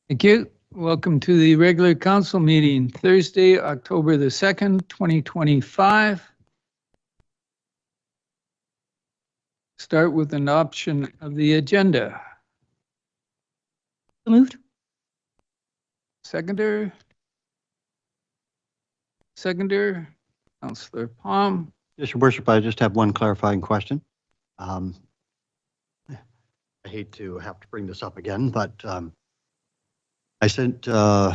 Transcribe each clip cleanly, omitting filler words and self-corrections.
Thank you. Welcome to the regular council meeting, Thursday, October the 2nd, 2025. Start with an adoption of the agenda. So moved. Seconder, Councillor Palm. Yes, Your Worship, I just have one clarifying question. I hate to have to bring this up again, but I sent Jessica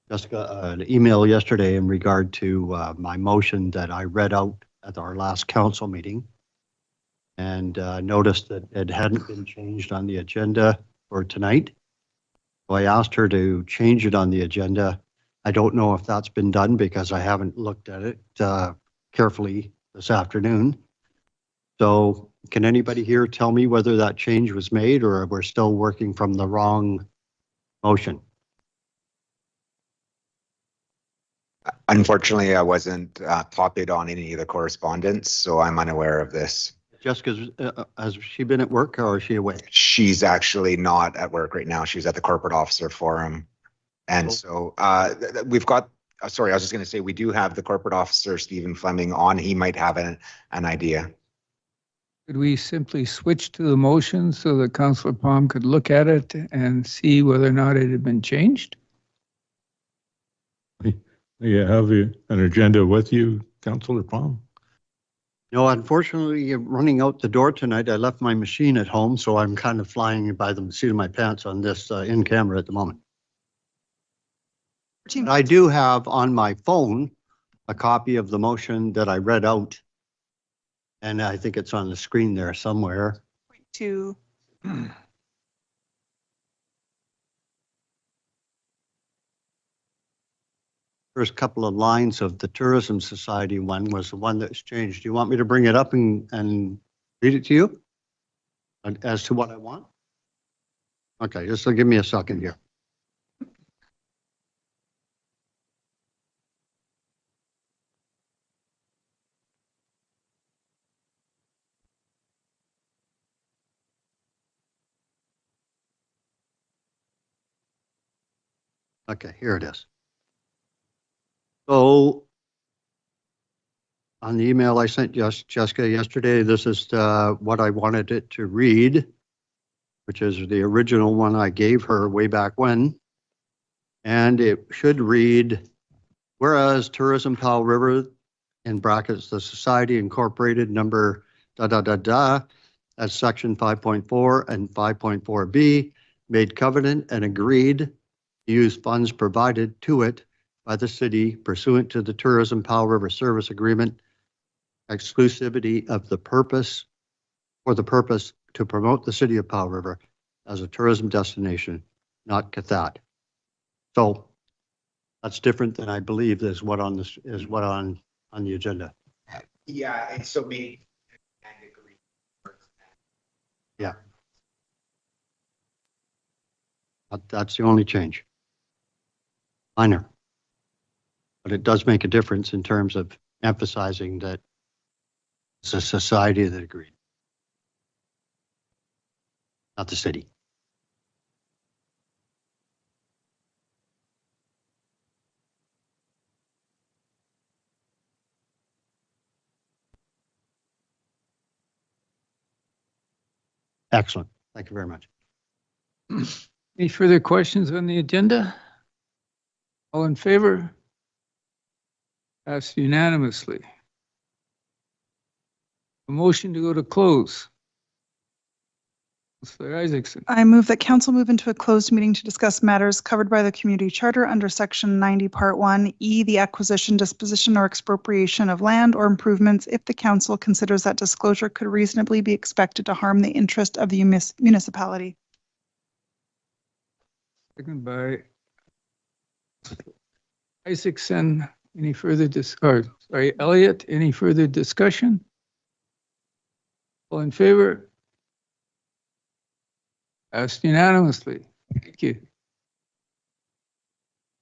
an email yesterday in regard to my motion that I read out at our last council meeting, and noticed that it hadn't been changed on the agenda for tonight. So I asked her to change it on the agenda. I don't know if that's been done because I haven't looked at it carefully this afternoon. So can anybody here tell me whether that change was made or we're still working from the wrong motion? Unfortunately, I wasn't copied on any of the correspondence, so I'm unaware of this. Jessica, has she been at work or is she away? She's actually not at work right now. She's at the corporate officer forum. And so we've got, sorry, I was just going to say, we do have the corporate officer, Stephen Fleming, on. He might have an idea. Could we simply switch to the motion so that Councillor Palm could look at it and see whether or not it had been changed? You have an agenda with you, Councillor Palm? No, unfortunately, running out the door tonight, I left my machine at home, so I'm kind of flying by the seat of my pants on this in camera at the moment. But I do have on my phone a copy of the motion that I read out, and I think it's on the screen there somewhere. To First couple of lines of the Tourism Society one was the one that's changed. Do you want me to bring it up and read it to you as to what I want? Okay, just give me a second here. Okay, here it is. So on the email I sent Jessica yesterday, this is what I wanted it to read, which is the original one I gave her way back when. And it should read, whereas Tourism Powell River, in brackets, the Society Incorporated number as section 5.4 and 5.4b, made covenant and agreed to use funds provided to it by the city pursuant to the Tourism Powell River Service Agreement, exclusivity of the purpose, for the purpose to promote the city of Powell River as a tourism destination, not Cathat. So that's different than I believe is what on this is what on the agenda. Yeah, and so me and agree. Yeah. That's the only change. Minor. But it does make a difference in terms of emphasizing that it's a society that agreed, not the city. Excellent. Thank you very much. Any further questions on the agenda? All in favor? Passed unanimously. A motion to go to close. Councillor Isaacson. I move that council move into a closed meeting to discuss matters covered by the community charter under section 90 part 1E, the acquisition, disposition, or expropriation of land or improvements if the council considers that disclosure could reasonably be expected to harm the interest of the municipality. Second by Isaacson. Any further Elliott, any further discussion? All in favor? Passed unanimously. Thank you.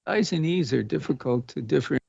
I's and E's are difficult to differentiate.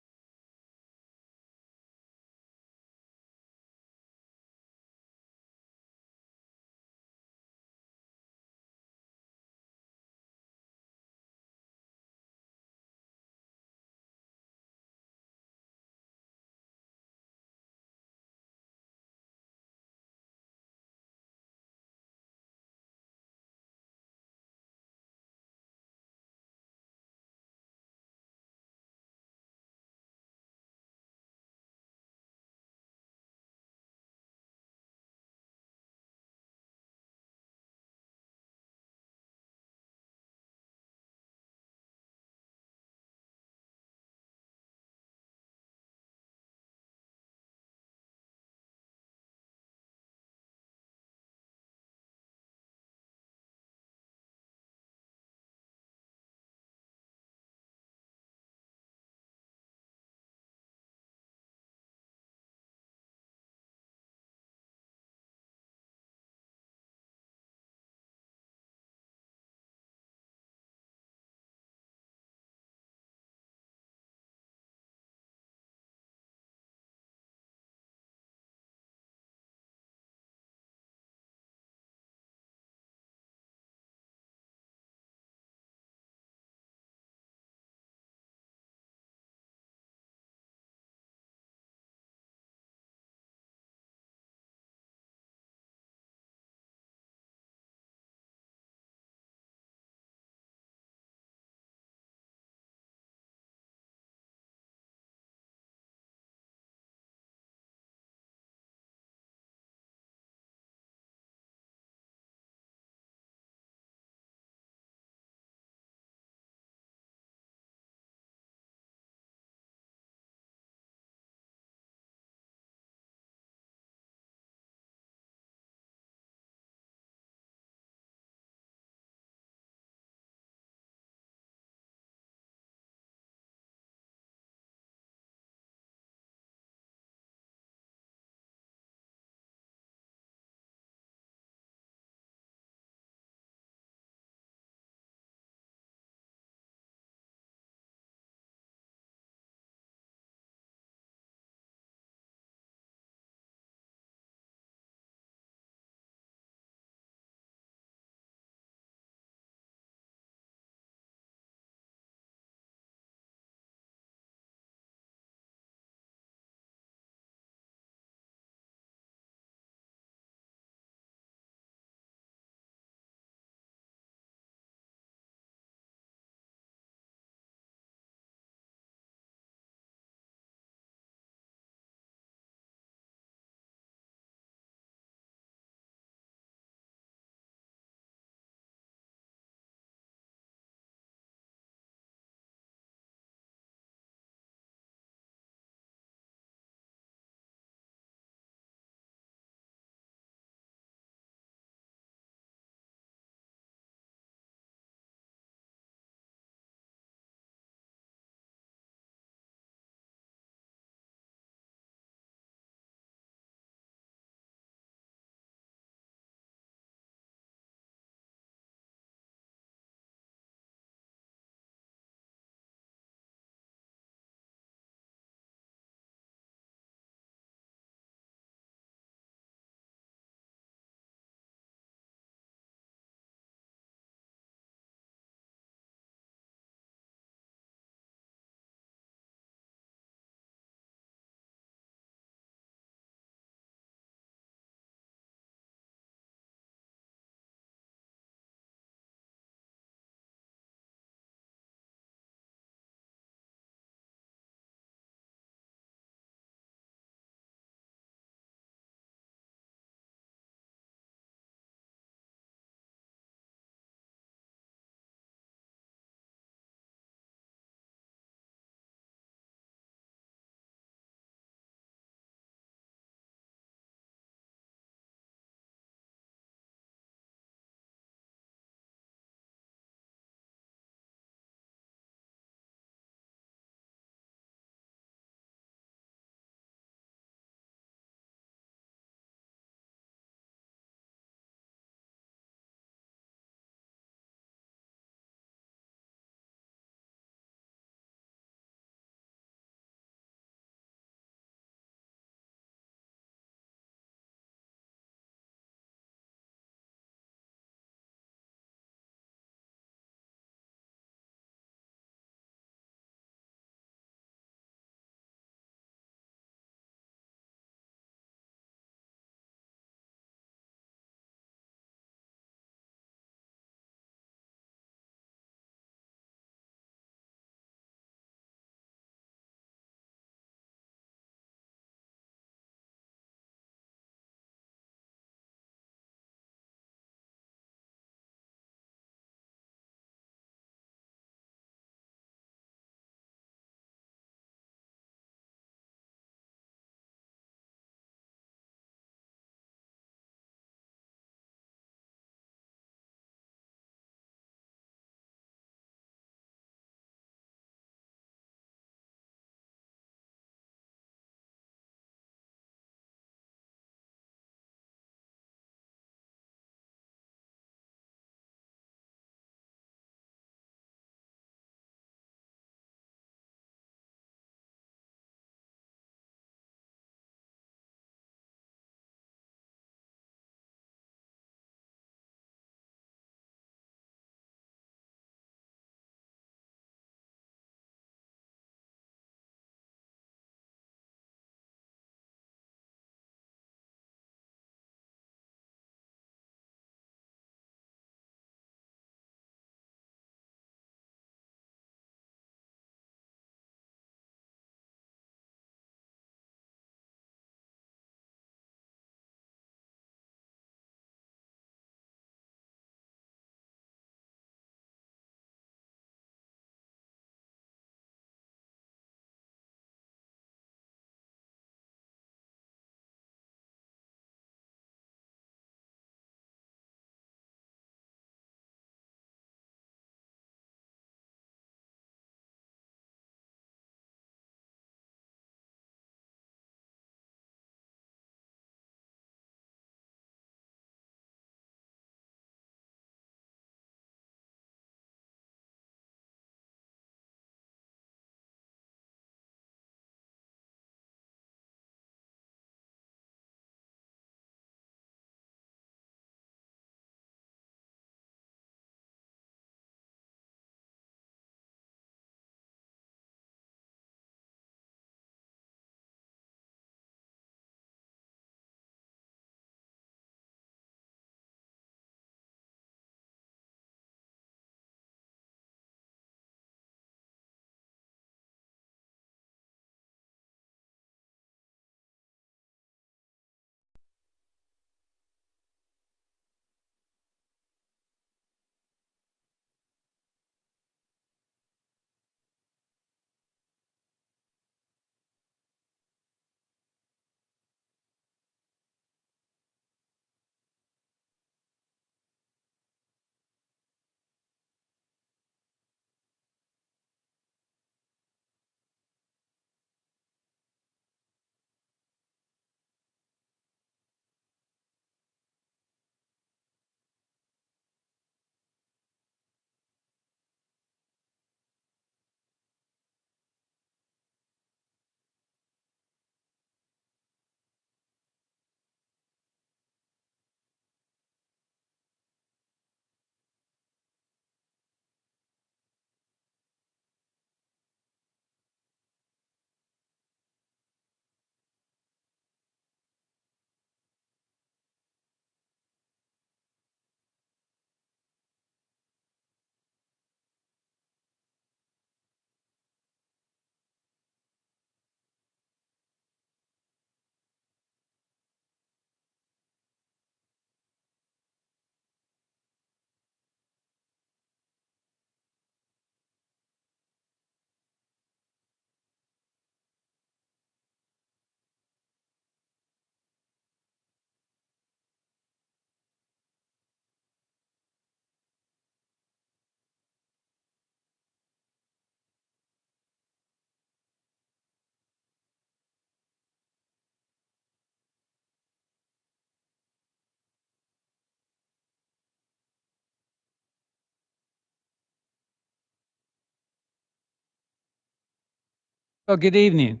Well, good evening.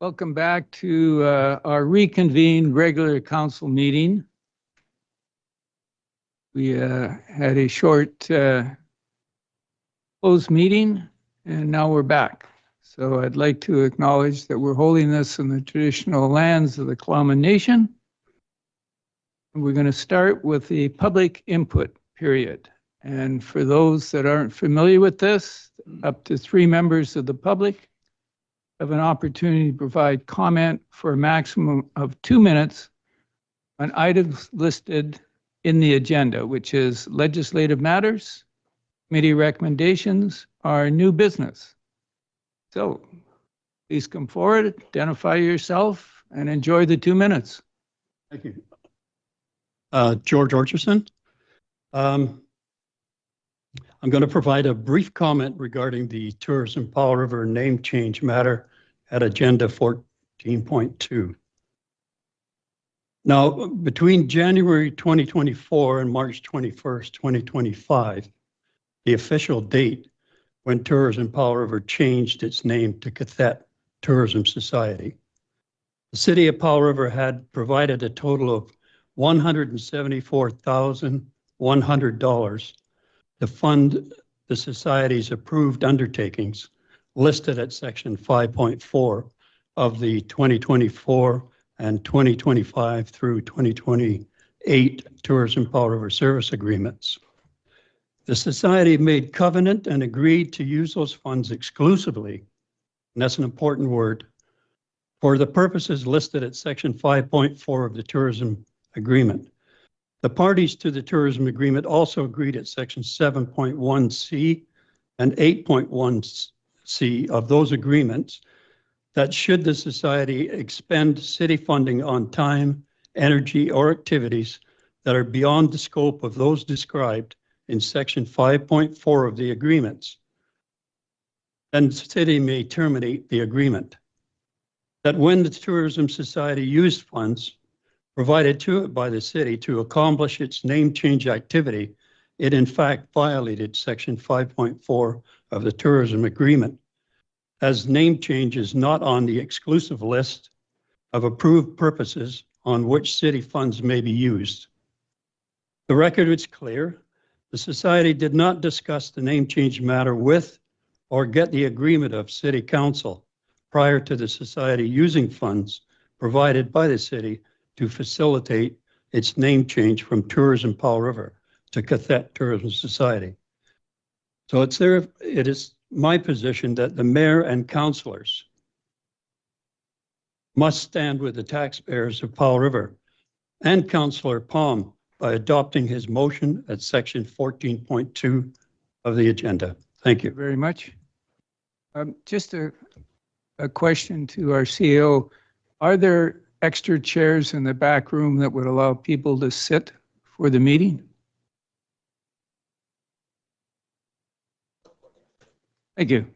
Welcome back to our reconvened regular council meeting. We had a short closed meeting, and now we're back. So I'd like to acknowledge that we're holding this in the traditional lands of the Klama Nation. And we're going to start with the public input period. And for those that aren't familiar with this, up to 3 members of the public have an opportunity to provide comment for a maximum of 2 minutes on items listed in the agenda, which is legislative matters, committee recommendations, or new business. So please come forward, identify yourself, and enjoy the 2 minutes. Thank you. George Orcherson. I'm going to provide a brief comment regarding the Tourism Powell River name change matter at Agenda 14.2. Now, between January 2024 and March 21st, 2025, the official date when Tourism Powell River changed its name to Cathet Tourism Society, the City of Powell River had provided a total of $174,100 to fund the Society's approved undertakings listed at Section 5.4 of the 2024 and 2025 through 2028 Tourism Powell River Service Agreements. The Society made covenant and agreed to use those funds exclusively, and that's an important word, for the purposes listed at Section 5.4 of the Tourism Agreement. The parties to the tourism agreement also agreed at Section 7.1C and 8.1C of those agreements that should the Society expend city funding on time, energy, or activities that are beyond the scope of those described in Section 5.4 of the agreements, then the city may terminate the agreement. That when the Tourism Society used funds provided to it by the city to accomplish its name change activity, it in fact violated Section 5.4 of the tourism agreement, as name change is not on the exclusive list of approved purposes on which city funds may be used. The record is clear. The Society did not discuss the name change matter with or get the agreement of City Council prior to the Society using funds provided by the city to facilitate its name change from Tourism Powell River to Cathet Tourism Society. So it is my position that the mayor and councillors must stand with the taxpayers of Powell River and Councillor Palm by adopting his motion at Section 14.2 of the agenda. Thank you. Very much. Just a question to our CEO. Are there extra chairs in the back room that would allow people to sit for the meeting? Thank you.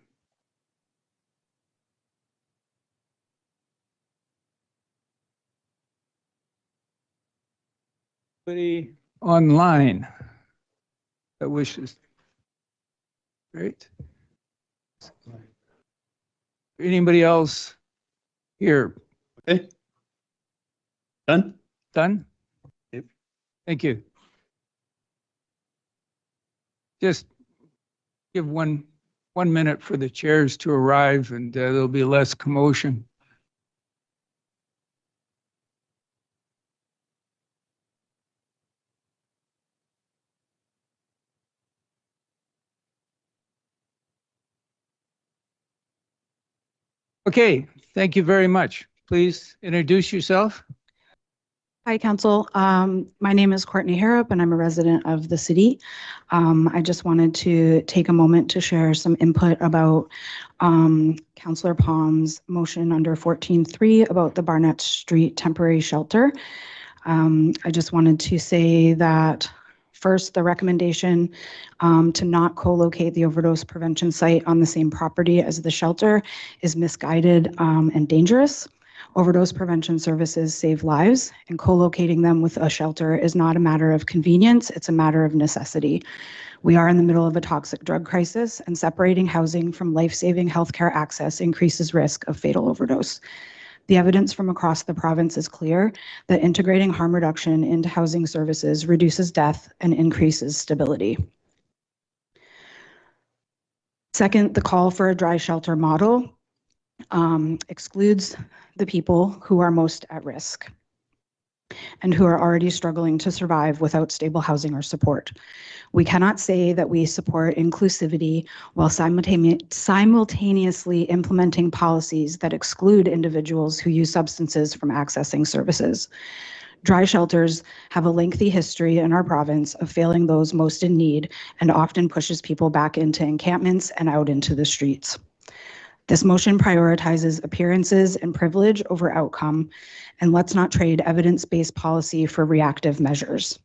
Anybody online that wishes? Great. Anybody else here? Okay. Done? Done? Yep. Thank you. Just give one minute for the chairs to arrive, and there'll be less commotion. Okay, thank you very much. Please introduce yourself. Hi, Council. My name is Courtney Harrop, and I'm a resident of the city. I just wanted to take a moment to share some input about Councillor Palm's motion under 14.3 about the Barnet Street temporary shelter. I just wanted to say that first, the recommendation to not co-locate the overdose prevention site on the same property as the shelter is misguided and dangerous. Overdose prevention services save lives, and co-locating them with a shelter is not a matter of convenience, it's a matter of necessity. We are in the middle of a toxic drug crisis, and separating housing from life-saving healthcare access increases risk of fatal overdose. The evidence from across the province is clear that integrating harm reduction into housing services reduces death and increases stability. Second, the call for a dry shelter model excludes the people who are most at risk and who are already struggling to survive without stable housing or support. We cannot say that we support inclusivity while simultaneously implementing policies that exclude individuals who use substances from accessing services. Dry shelters have a lengthy history in our province of failing those most in need and often pushes people back into encampments and out into the streets. This motion prioritizes appearances and privilege over outcome, and let's not trade evidence-based policy for reactive measures.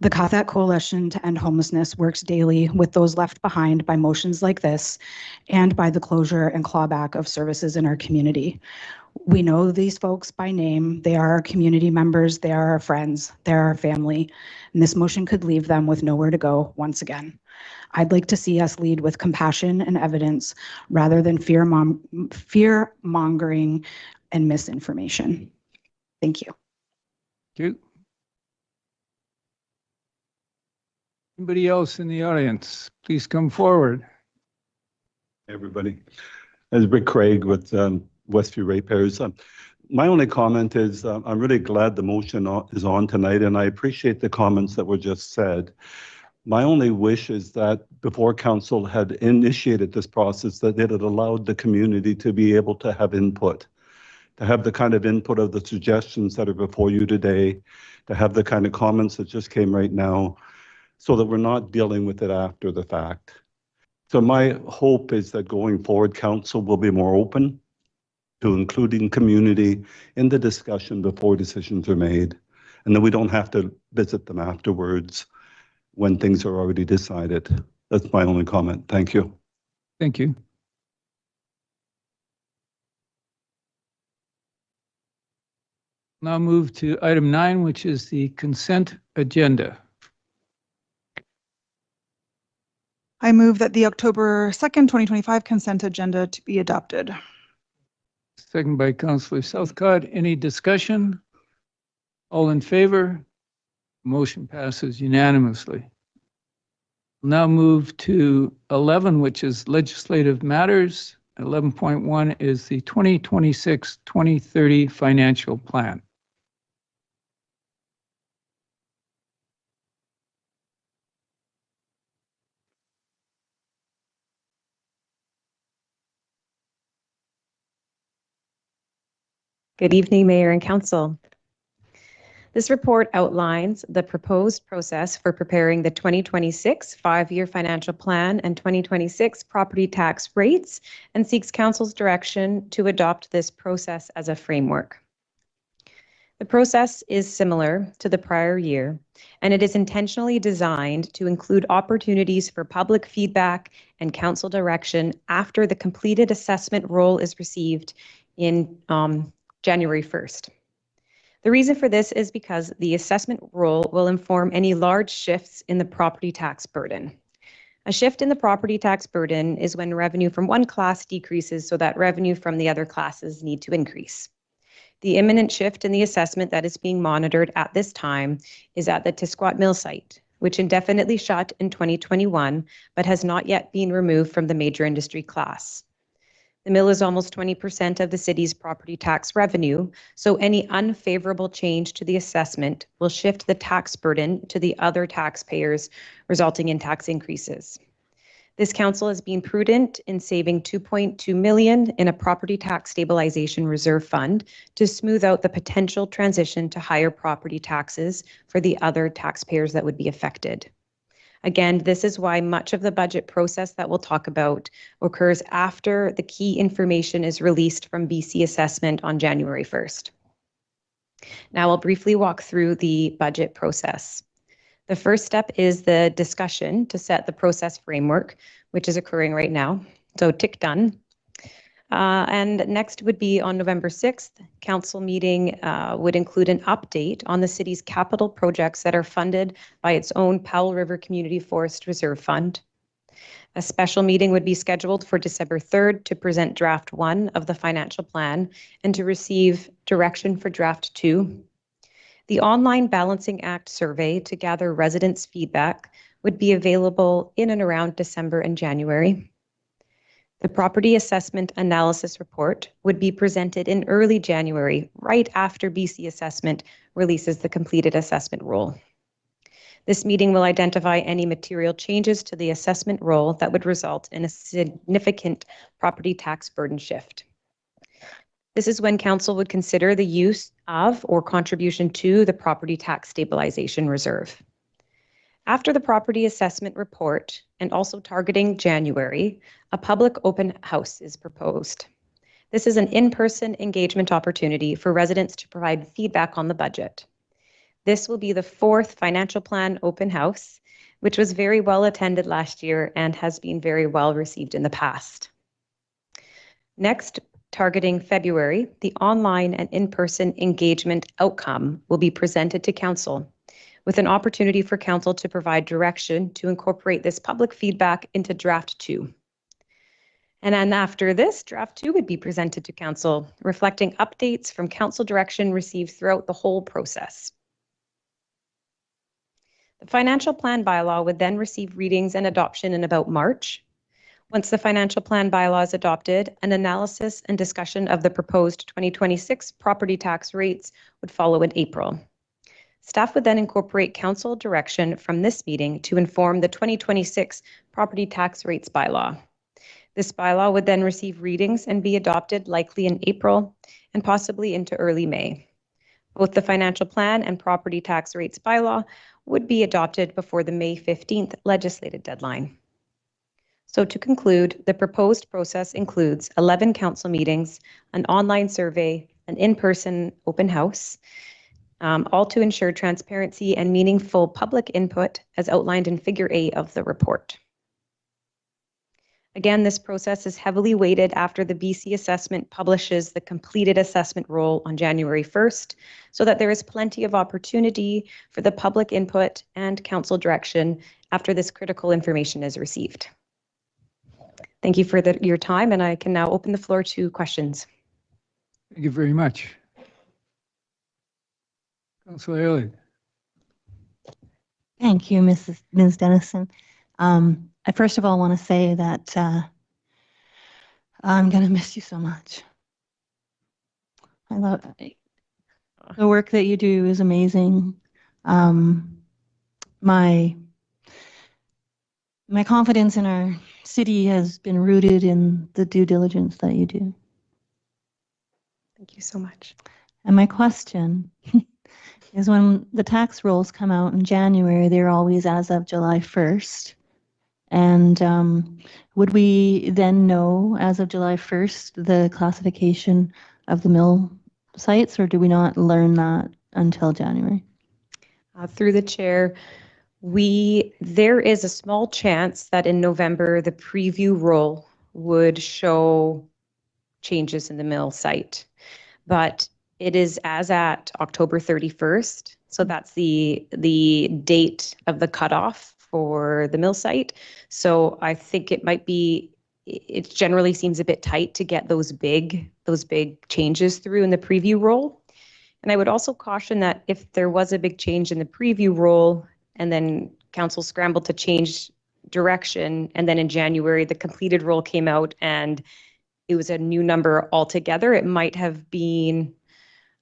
The CATHAC Coalition to End Homelessness works daily with those left behind by motions like this and by the closure and clawback of services in our community. We know these folks by name. They are our community members, they are our friends, they're our family, and this motion could leave them with nowhere to go once again. I'd like to see us lead with compassion and evidence rather than fear-mongering and misinformation. Thank you. Thank you. Anybody else in the audience, please come forward. Everybody. As Rick Craig with Westview Ratepayers. My only comment is I'm really glad the motion is on tonight, and I appreciate the comments that were just said. My only wish is that before council had initiated this process, that it had allowed the community to be able to have input, to have the kind of input of the suggestions that are before you today, to have the kind of comments that just came right now, so that we're not dealing with it after the fact. So my hope is that going forward, council will be more open to including community in the discussion before decisions are made, and that we don't have to visit them afterwards when things are already decided. That's my only comment. Thank you. Thank you. Now move to item 9, which is the consent agenda. I move that the October 2nd, 2025 consent agenda to be adopted. Second by Councillor Southcott. Any discussion? All in favor? Motion passes unanimously. We'll now move to 11, which is legislative matters. 11.1 is the 2026-2030 financial plan. Good evening, Mayor and Council. This report outlines the proposed process for preparing the 2026 5-year financial plan and 2026 property tax rates and seeks Council's direction to adopt this process as a framework. The process is similar to the prior year, and it is intentionally designed to include opportunities for public feedback and Council direction after the completed assessment roll is received in January 1st. The reason for this is because the assessment roll will inform any large shifts in the property tax burden. A shift in the property tax burden is when revenue from one class decreases so that revenue from the other classes need to increase. The imminent shift in the assessment that is being monitored at this time is at the Tisquat Mill site, which indefinitely shut in 2021, but has not yet been removed from the major industry class. The mill is almost 20% of the city's property tax revenue, so any unfavorable change to the assessment will shift the tax burden to the other taxpayers, resulting in tax increases. This council has been prudent in saving $2.2 million in a property tax stabilization reserve fund to smooth out the potential transition to higher property taxes for the other taxpayers that would be affected. Again, this is why much of the budget process that we'll talk about occurs after the key information is released from BC Assessment on January 1st. Now I'll briefly walk through the budget process. The first step is the discussion to set the process framework, which is occurring right now. So tick done. And next would be on November 6th, council meeting would include an update on the city's capital projects that are funded by its own Powell River Community Forest Reserve Fund. A special meeting would be scheduled for December 3rd to present draft 1 of the financial plan and to receive direction for draft 2. The online Balancing Act survey to gather residents' feedback would be available in and around December and January. The property assessment analysis report would be presented in early January, right after BC Assessment releases the completed assessment roll. This meeting will identify any material changes to the assessment roll that would result in a significant property tax burden shift. This is when council would consider the use of or contribution to the property tax stabilization reserve. After the property assessment report, and also targeting January, a public open house is proposed. This is an in-person engagement opportunity for residents to provide feedback on the budget. This will be the 4th financial plan open house, which was very well attended last year and has been very well received in the past. Next, targeting February, the online and in-person engagement outcome will be presented to council, with an opportunity for council to provide direction to incorporate this public feedback into draft 2. And then after this, draft 2 would be presented to council, reflecting updates from council direction received throughout the whole process. The financial plan bylaw would then receive readings and adoption in about March. Once the financial plan bylaw is adopted, an analysis and discussion of the proposed 2026 property tax rates would follow in April. Staff would then incorporate council direction from this meeting to inform the 2026 property tax rates bylaw. This bylaw would then receive readings and be adopted likely in April and possibly into early May. Both the financial plan and property tax rates bylaw would be adopted before the May 15th legislative deadline. So to conclude, the proposed process includes 11 council meetings, an online survey, an in-person open house, all to ensure transparency and meaningful public input as outlined in Figure A of the report. Again, this process is heavily weighted after the BC Assessment publishes the completed assessment roll on January 1st, so that there is plenty of opportunity for the public input and council direction after this critical information is received. Thank you for your time, and I can now open the floor to questions. Thank you very much. Councillor Haley. Thank you, Ms. Dennison. I first of all want to say that I'm going to miss you so much. I love the work that you do is amazing. My confidence in our city has been rooted in the due diligence that you do. Thank you so much. And my question is, when the tax rolls come out in January, they're always as of July 1st. And would we then know as of July 1st the classification of the mill sites, or do we not learn that until January? Through the chair, there is a small chance that in November the preview roll would show changes in the mill site, but it is as at October 31st. So that's the date of the cutoff for the mill site. So I think it generally seems a bit tight to get those big changes through in the preview roll. And I would also caution that if there was a big change in the preview roll and then council scrambled to change direction, and then in January the completed roll came out and it was a new number altogether, it might have been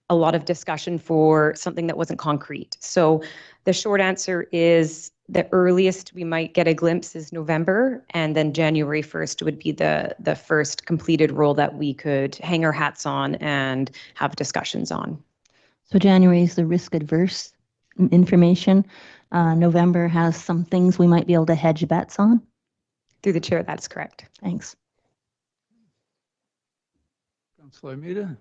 a lot of discussion for something that wasn't concrete. So the short answer is the earliest we might get a glimpse is November, and then January 1st would be the first completed roll that we could hang our hats on and have discussions on. So January is the risk adverse information. November has some things we might be able to hedge bets on. Through the chair, that's correct. Thanks. Councillor Amita.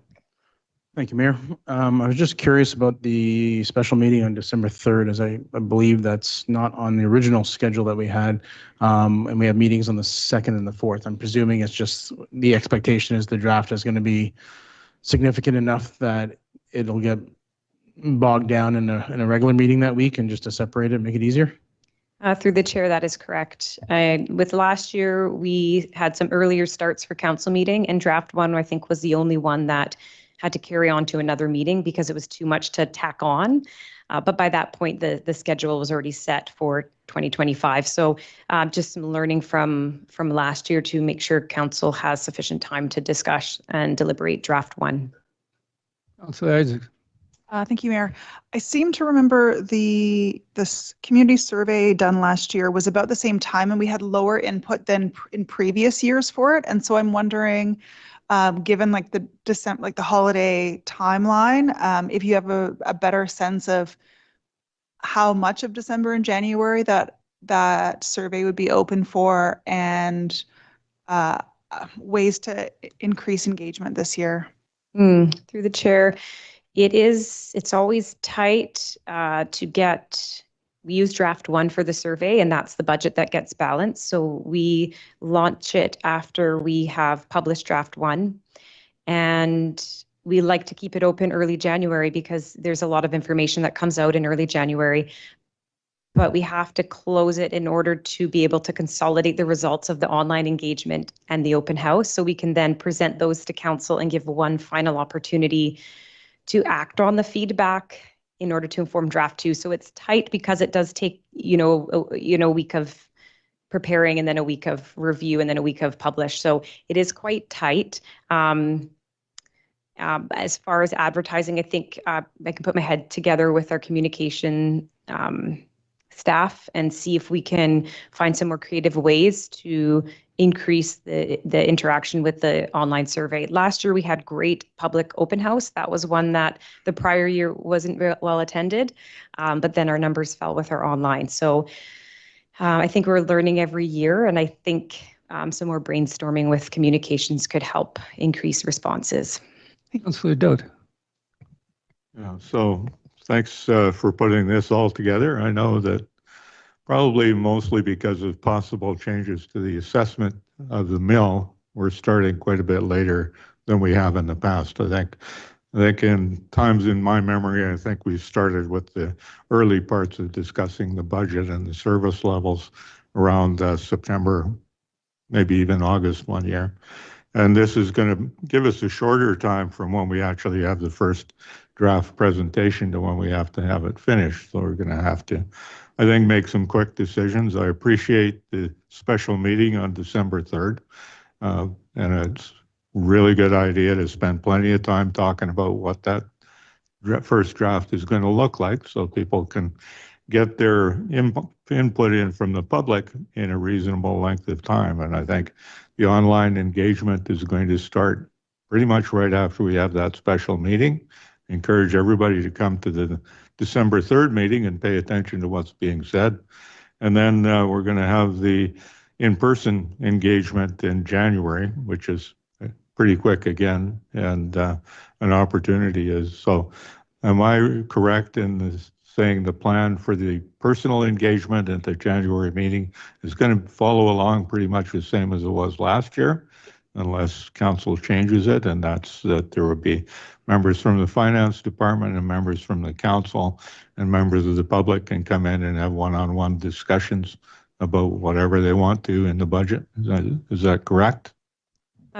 Thank you, Mayor. I was just curious about the special meeting on December 3rd, as I believe that's not on the original schedule that we had. And we have meetings on the 2nd and the 4th. I'm presuming it's just the expectation is the draft is going to be significant enough that it'll get bogged down in a regular meeting that week, and just to separate it, make it easier. Through the chair, that is correct. With last year, we had some earlier starts for council meeting, and draft one, I think, was the only one that had to carry on to another meeting because it was too much to tack on. But by that point, the schedule was already set for 2025. So just some learning from last year to make sure council has sufficient time to discuss and deliberate draft one. Councillor Isaac. Thank you, Mayor. I seem to remember this community survey done last year was about the same time, and we had lower input than in previous years for it. And so I'm wondering, given like the holiday timeline, if you have a better sense of how much of December and January that survey would be open for, and ways to increase engagement this year. Through the chair. It's always tight to get, we use draft one for the survey, and that's the budget that gets balanced. So we launch it after we have published draft one. And we like to keep it open early January because there's a lot of information that comes out in early January. But we have to close it in order to be able to consolidate the results of the online engagement and the open house. So we can then present those to council and give one final opportunity to act on the feedback in order to inform draft two. So it's tight because it does take, a week of preparing, and then a week of review, and then a week of publish. So it is quite tight. As far as advertising, I think I can put my head together with our communication staff and see if we can find some more creative ways to increase the interaction with the online survey. Last year, we had great public open house. That was one that the prior year wasn't very well attended, but then our numbers fell with our online. So I think we're learning every year, and I think some more brainstorming with communications could help increase responses. Councillor Dodd. Yeah, so thanks for putting this all together. I know that probably mostly because of possible changes to the assessment of the mill, we're starting quite a bit later than we have in the past. I think in times in my memory, I think we started with the early parts of discussing the budget and the service levels around September, maybe even August one year. And this is going to give us a shorter time from when we actually have the first draft presentation to when we have to have it finished. So we're going to have to, I think, make some quick decisions. I appreciate the special meeting on December 3rd. And it's really good idea to spend plenty of time talking about what that first draft is going to look like, so people can get their input in from the public in a reasonable length of time. And I think the online engagement is going to start pretty much right after we have that special meeting. Encourage everybody to come to the December 3rd meeting and pay attention to what's being said. And then we're going to have the in-person engagement in January, which is pretty quick again, and an opportunity is. So am I correct in saying the plan for the personal engagement at the January meeting is going to follow along pretty much the same as it was last year, unless council changes it, and that's that there will be members from the finance department and members from the council and members of the public can come in and have one-on-one discussions about whatever they want to in the budget. Is that correct?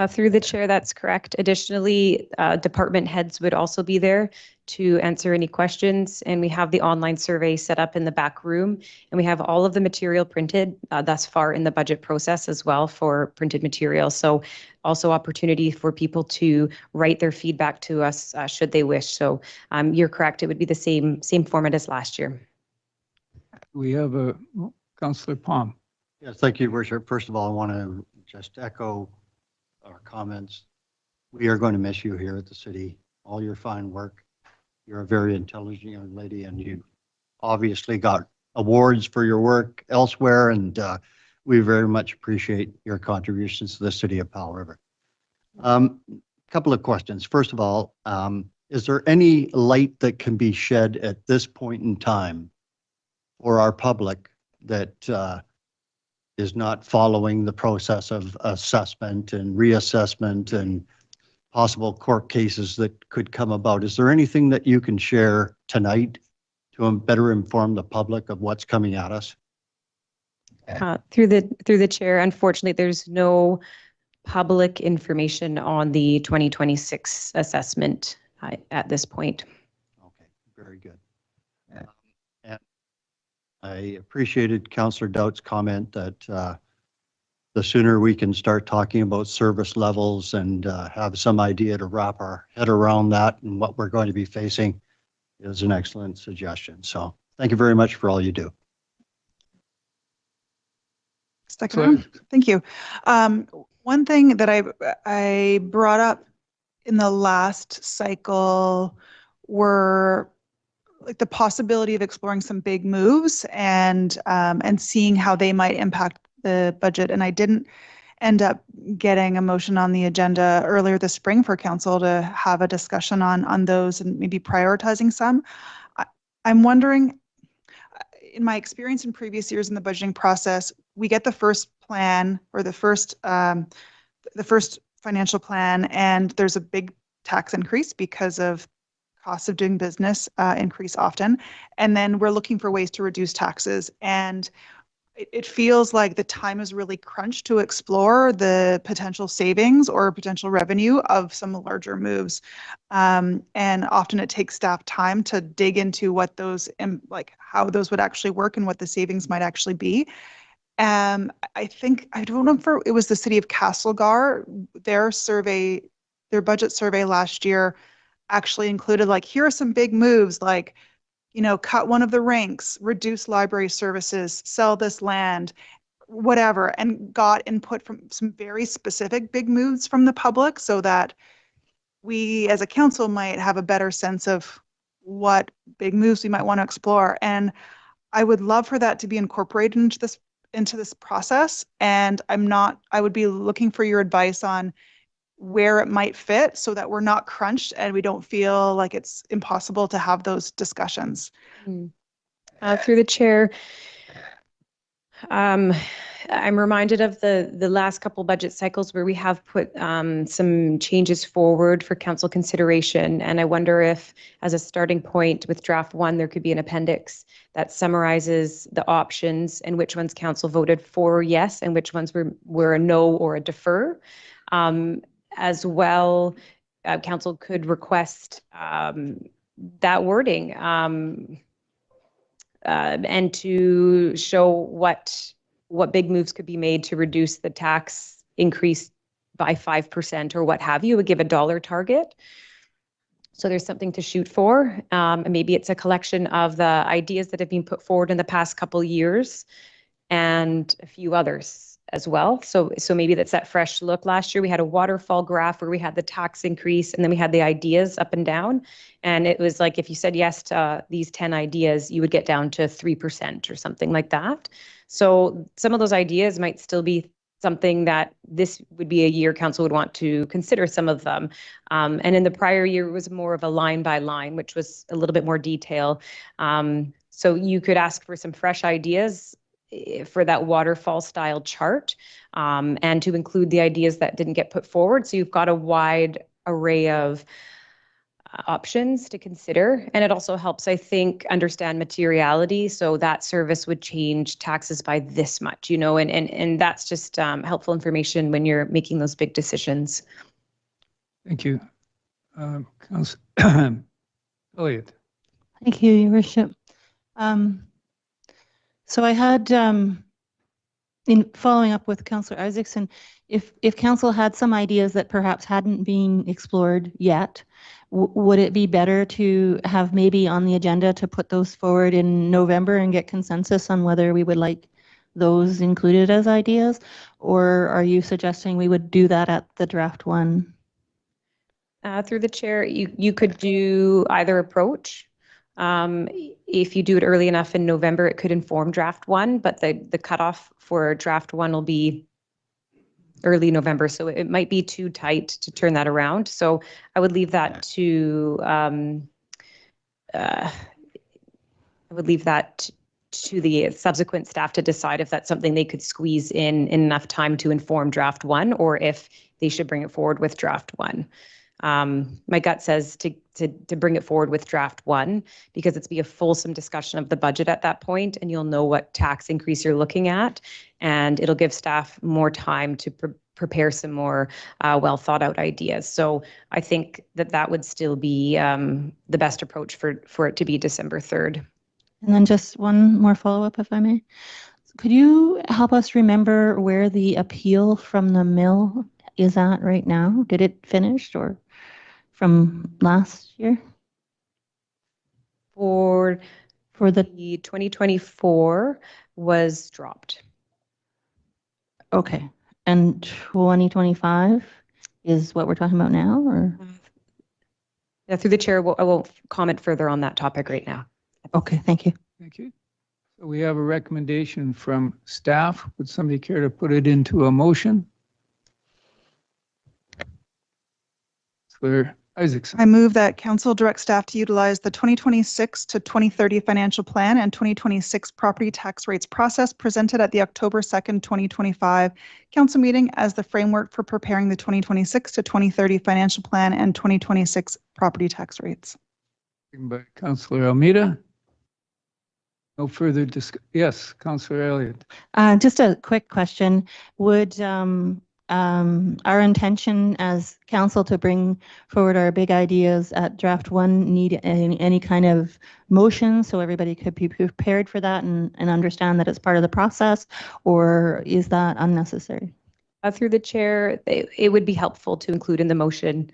Through the chair, that's correct. Additionally, department heads would also be there to answer any questions. And we have the online survey set up in the back room. And we have all of the material printed thus far in the budget process as well for printed material. So also opportunity for people to write their feedback to us should they wish. So you're correct. It would be the same format as last year. We have a Councillor Palm. Yes, thank you, Worship. First of all, I want to just echo our comments. We are going to miss you here at the city, all your fine work. You're a very intelligent young lady, and you obviously got awards for your work elsewhere, and we very much appreciate your contributions to the city of Powell River. Couple of questions. First of all, is there any light that can be shed at this point in time for our public that is not following the process of assessment and reassessment and possible court cases that could come about? Is there anything that you can share tonight to better inform the public of what's coming at us? Through the chair, unfortunately, there's no public information on the 2026 assessment at this point. Okay, very good. And I appreciated Councillor Dout's comment that the sooner we can start talking about service levels and have some idea to wrap our head around that and what we're going to be facing is an excellent suggestion. So thank you very much for all you do. Second round. Thank you. One thing that I brought up in the last cycle were like the possibility of exploring some big moves and seeing how they might impact the budget. And I didn't end up getting a motion on the agenda earlier this spring for council to have a discussion on those and maybe prioritizing some. I'm wondering, in my experience in previous years in the budgeting process, we get the first plan or the first financial plan, and there's a big tax increase because of costs of doing business increase often. And then we're looking for ways to reduce taxes. And it feels like the time is really crunched to explore the potential savings or potential revenue of some larger moves. And often it takes staff time to dig into what those, like how those would actually work and what the savings might actually be. I don't know if it was the city of Castlegar, their budget survey last year actually included like, here are some big moves, like, cut one of the ranks, reduce library services, sell this land, whatever, and got input from some very specific big moves from the public so that we as a council might have a better sense of what big moves we might want to explore. And I would love for that to be incorporated into this process. And I would be looking for your advice on where it might fit so that we're not crunched and we don't feel like it's impossible to have those discussions. Through the chair, I'm reminded of the last couple budget cycles where we have put some changes forward for council consideration. And I wonder if, as a starting point with draft one, there could be an appendix that summarizes the options and which ones council voted for yes and which ones were a no or a defer. As well, council could request that wording and to show what big moves could be made to reduce the tax increase by 5% or what have you, would give a dollar target. So there's something to shoot for. Maybe it's a collection of the ideas that have been put forward in the past couple years and a few others as well. So maybe that's that fresh look. Last year, we had a waterfall graph where we had the tax increase and then we had the ideas up and down. And it was like, if you said yes to these 10 ideas, you would get down to 3% or something like that. So some of those ideas might still be something that this would be a year council would want to consider some of them. And in the prior year, it was more of a line by line, which was a little bit more detail. So you could ask for some fresh ideas for that waterfall style chart and to include the ideas that didn't get put forward. So you've got a wide array of options to consider. And it also helps, I think, understand materiality. So that service would change taxes by this much, and that's just helpful information when you're making those big decisions. Thank you. Councillor Elliott. Thank you, Your Worship. So I had, in following up with Councillor Isaacson, if council had some ideas that perhaps hadn't been explored yet, would it be better to have maybe on the agenda to put those forward in November and get consensus on whether we would like those included as ideas? Or are you suggesting we would do that at the draft one? Through the chair, you could do either approach. If you do it early enough in November, it could inform draft one, but the cutoff for draft one will be early November. So it might be too tight to turn that around. So I would leave that to the subsequent staff to decide if that's something they could squeeze in enough time to inform draft one, or if they should bring it forward with draft one. My gut says to bring it forward with draft one, because it's be a fulsome discussion of the budget at that point, and you'll know what tax increase you're looking at, and it'll give staff more time to prepare some more well thought out ideas. So I think that would still be the best approach for it to be December 3rd. And then just one more follow-up, if I may. Could you help us remember where the appeal from the mill is at right now? Did it finish, or from last year? For the 2024 was dropped. Okay. And 2025 is what we're talking about now, or? Yeah, through the chair, I won't comment further on that topic right now. Okay, thank you. Thank you. So we have a recommendation from staff. Would somebody care to put it into a motion? Councillor Isaacson. I move that council direct staff to utilize the 2026 to 2030 financial plan and 2026 property tax rates process presented at the October 2nd, 2025 council meeting as the framework for preparing the 2026 to 2030 financial plan and 2026 property tax rates. By Councillor Almeida. No further yes, Councillor Elliott. Just a quick question. Would our intention as council to bring forward our big ideas at draft one need any kind of motion so everybody could be prepared for that and understand that it's part of the process, or is that unnecessary? Through the chair, it would be helpful to include in the motion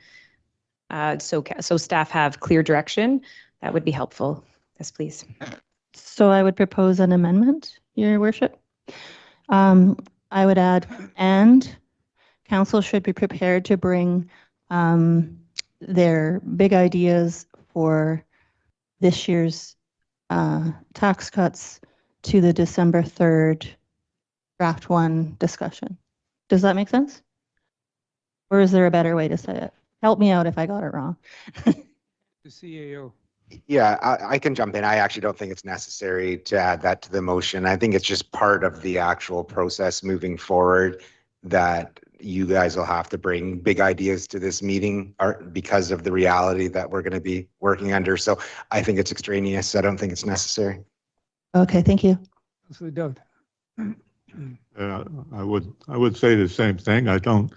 so staff have clear direction. That would be helpful. Yes, please. So I would propose an amendment, Your Worship. I would add, and council should be prepared to bring their big ideas for this year's tax cuts to the December 3rd draft one discussion. Does that make sense? Or is there a better way to say it? Help me out if I got it wrong. The CAO. Yeah, I can jump in. I actually don't think it's necessary to add that to the motion. I think it's just part of the actual process moving forward that you guys will have to bring big ideas to this meeting because of the reality that we're going to be working under. So I think it's extraneous. I don't think it's necessary. Okay, thank you. Councillor Dowd. I would say the same thing. I don't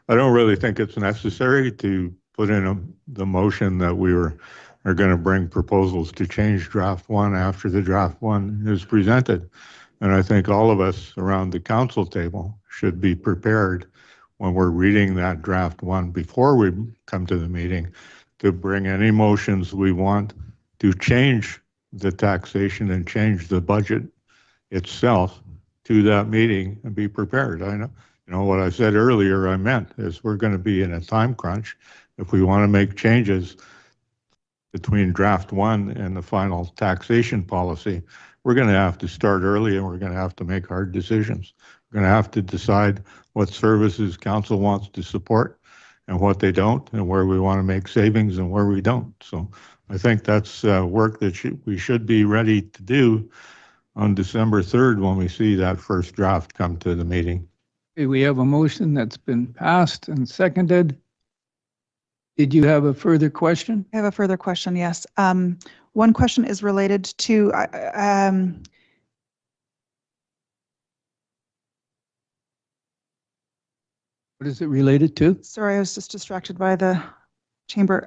really think it's necessary to put in the motion that we are going to bring proposals to change draft one after the draft one is presented. And I think all of us around the council table should be prepared when we're reading that draft one before we come to the meeting to bring any motions we want to change the taxation and change the budget itself to that meeting and be prepared. I know, what I said earlier, I meant is we're going to be in a time crunch. If we want to make changes between draft one and the final taxation policy, we're going to have to start early and we're going to have to make hard decisions. We're going to have to decide what services council wants to support and what they don't, and where we want to make savings and where we don't. So I think that's work that we should be ready to do on December 3rd when we see that first draft come to the meeting. Okay, we have a motion that's been passed and seconded. Did you have a further question? I have a further question, yes. One question is related to, What is it related to? sorry, I was just distracted by the chamber.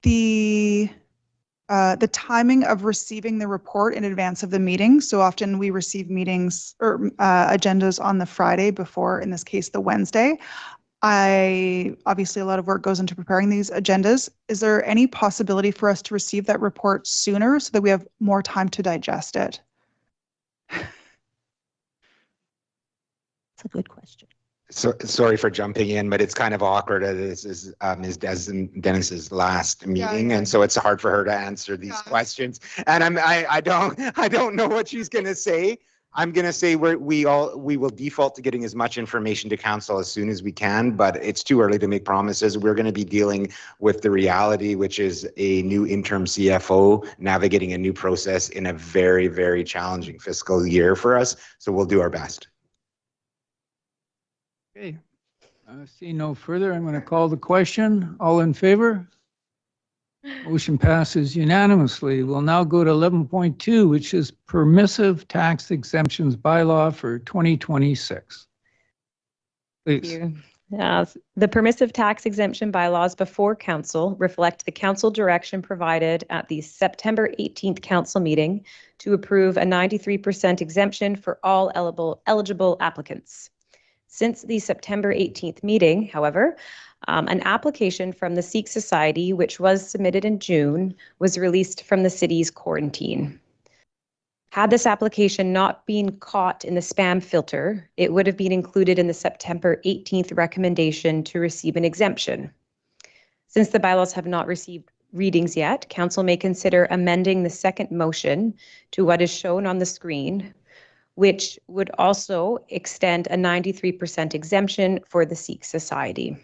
The timing of receiving the report in advance of the meeting. So often we receive meetings or agendas on the Friday before, in this case, the Wednesday. Obviously a lot of work goes into preparing these agendas. Is there any possibility for us to receive that report sooner so that we have more time to digest it? That's a good question. So sorry for jumping in, but it's kind of awkward. This is Ms. Dennis's last meeting, and so it's hard for her to answer these questions. And I don't know what she's going to say. I'm going to say we will default to getting as much information to council as soon as we can, but it's too early to make promises. We're going to be dealing with the reality, which is a new interim CFO navigating a new process in a very, very challenging fiscal year for us. So we'll do our best. Okay. See no further. I'm going to call the question. All in favor? Motion passes unanimously. We'll now go to 11.2, which is permissive tax exemptions bylaw for 2026. Thank Please. you. The permissive tax exemption bylaws before council reflect the council direction provided at the September 18th council meeting to approve a 93% exemption for all eligible applicants. Since the September 18th meeting, however, an application from the Sikh Society, which was submitted in June, was released from the city's quarantine. Had this application not been caught in the spam filter, it would have been included in the September 18th recommendation to receive an exemption. Since the bylaws have not received readings yet, council may consider amending the second motion to what is shown on the screen, which would also extend a 93% exemption for the Sikh Society.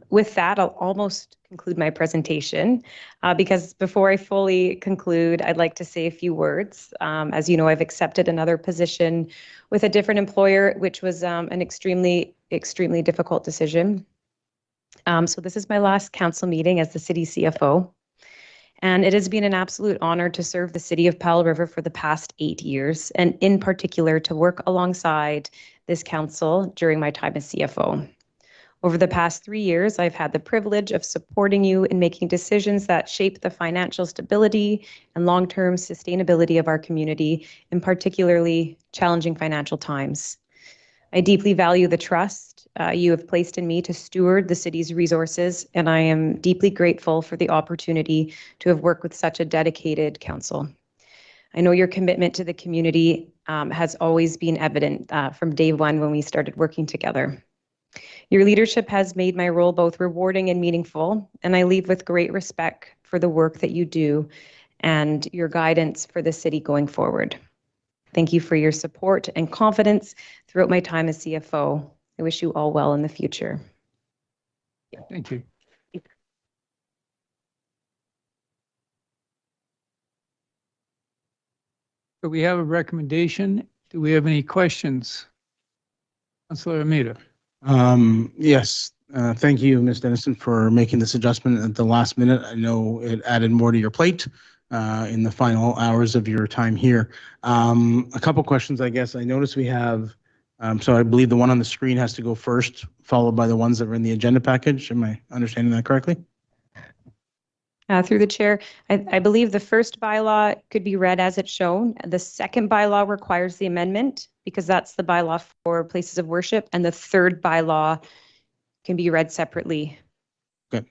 With that, I'll almost conclude my presentation because before I fully conclude, I'd like to say a few words. As you know, I've accepted another position with a different employer, which was an extremely difficult decision. So this is my last council meeting as the city CFO. And it has been an absolute honor to serve the city of Powell River for the past 8 years, and in particular to work alongside this council during my time as CFO. Over the past 3 years, I've had the privilege of supporting you in making decisions that shape the financial stability and long-term sustainability of our community in particularly challenging financial times. I deeply value the trust you have placed in me to steward the city's resources, and I am deeply grateful for the opportunity to have worked with such a dedicated council. I know your commitment to the community has always been evident from day one when we started working together. Your leadership has made my role both rewarding and meaningful, and I leave with great respect for the work that you do and your guidance for the city going forward. Thank you for your support and confidence throughout my time as CFO. I wish you all well in the future. Thank you. So we have a recommendation. Do we have any questions? Councillor Armida. Yes, thank you, Ms. Dennison, for making this adjustment at the last minute. I know it added more to your plate in the final hours of your time here. A couple questions, I guess. I noticed we have, so I believe the one on the screen has to go first, followed by the ones that were in the agenda package. Am I understanding that correctly? Through the chair, I believe the first bylaw could be read as it's shown. The second bylaw requires the amendment because that's the bylaw for places of worship, and the third bylaw can be read separately. Okay.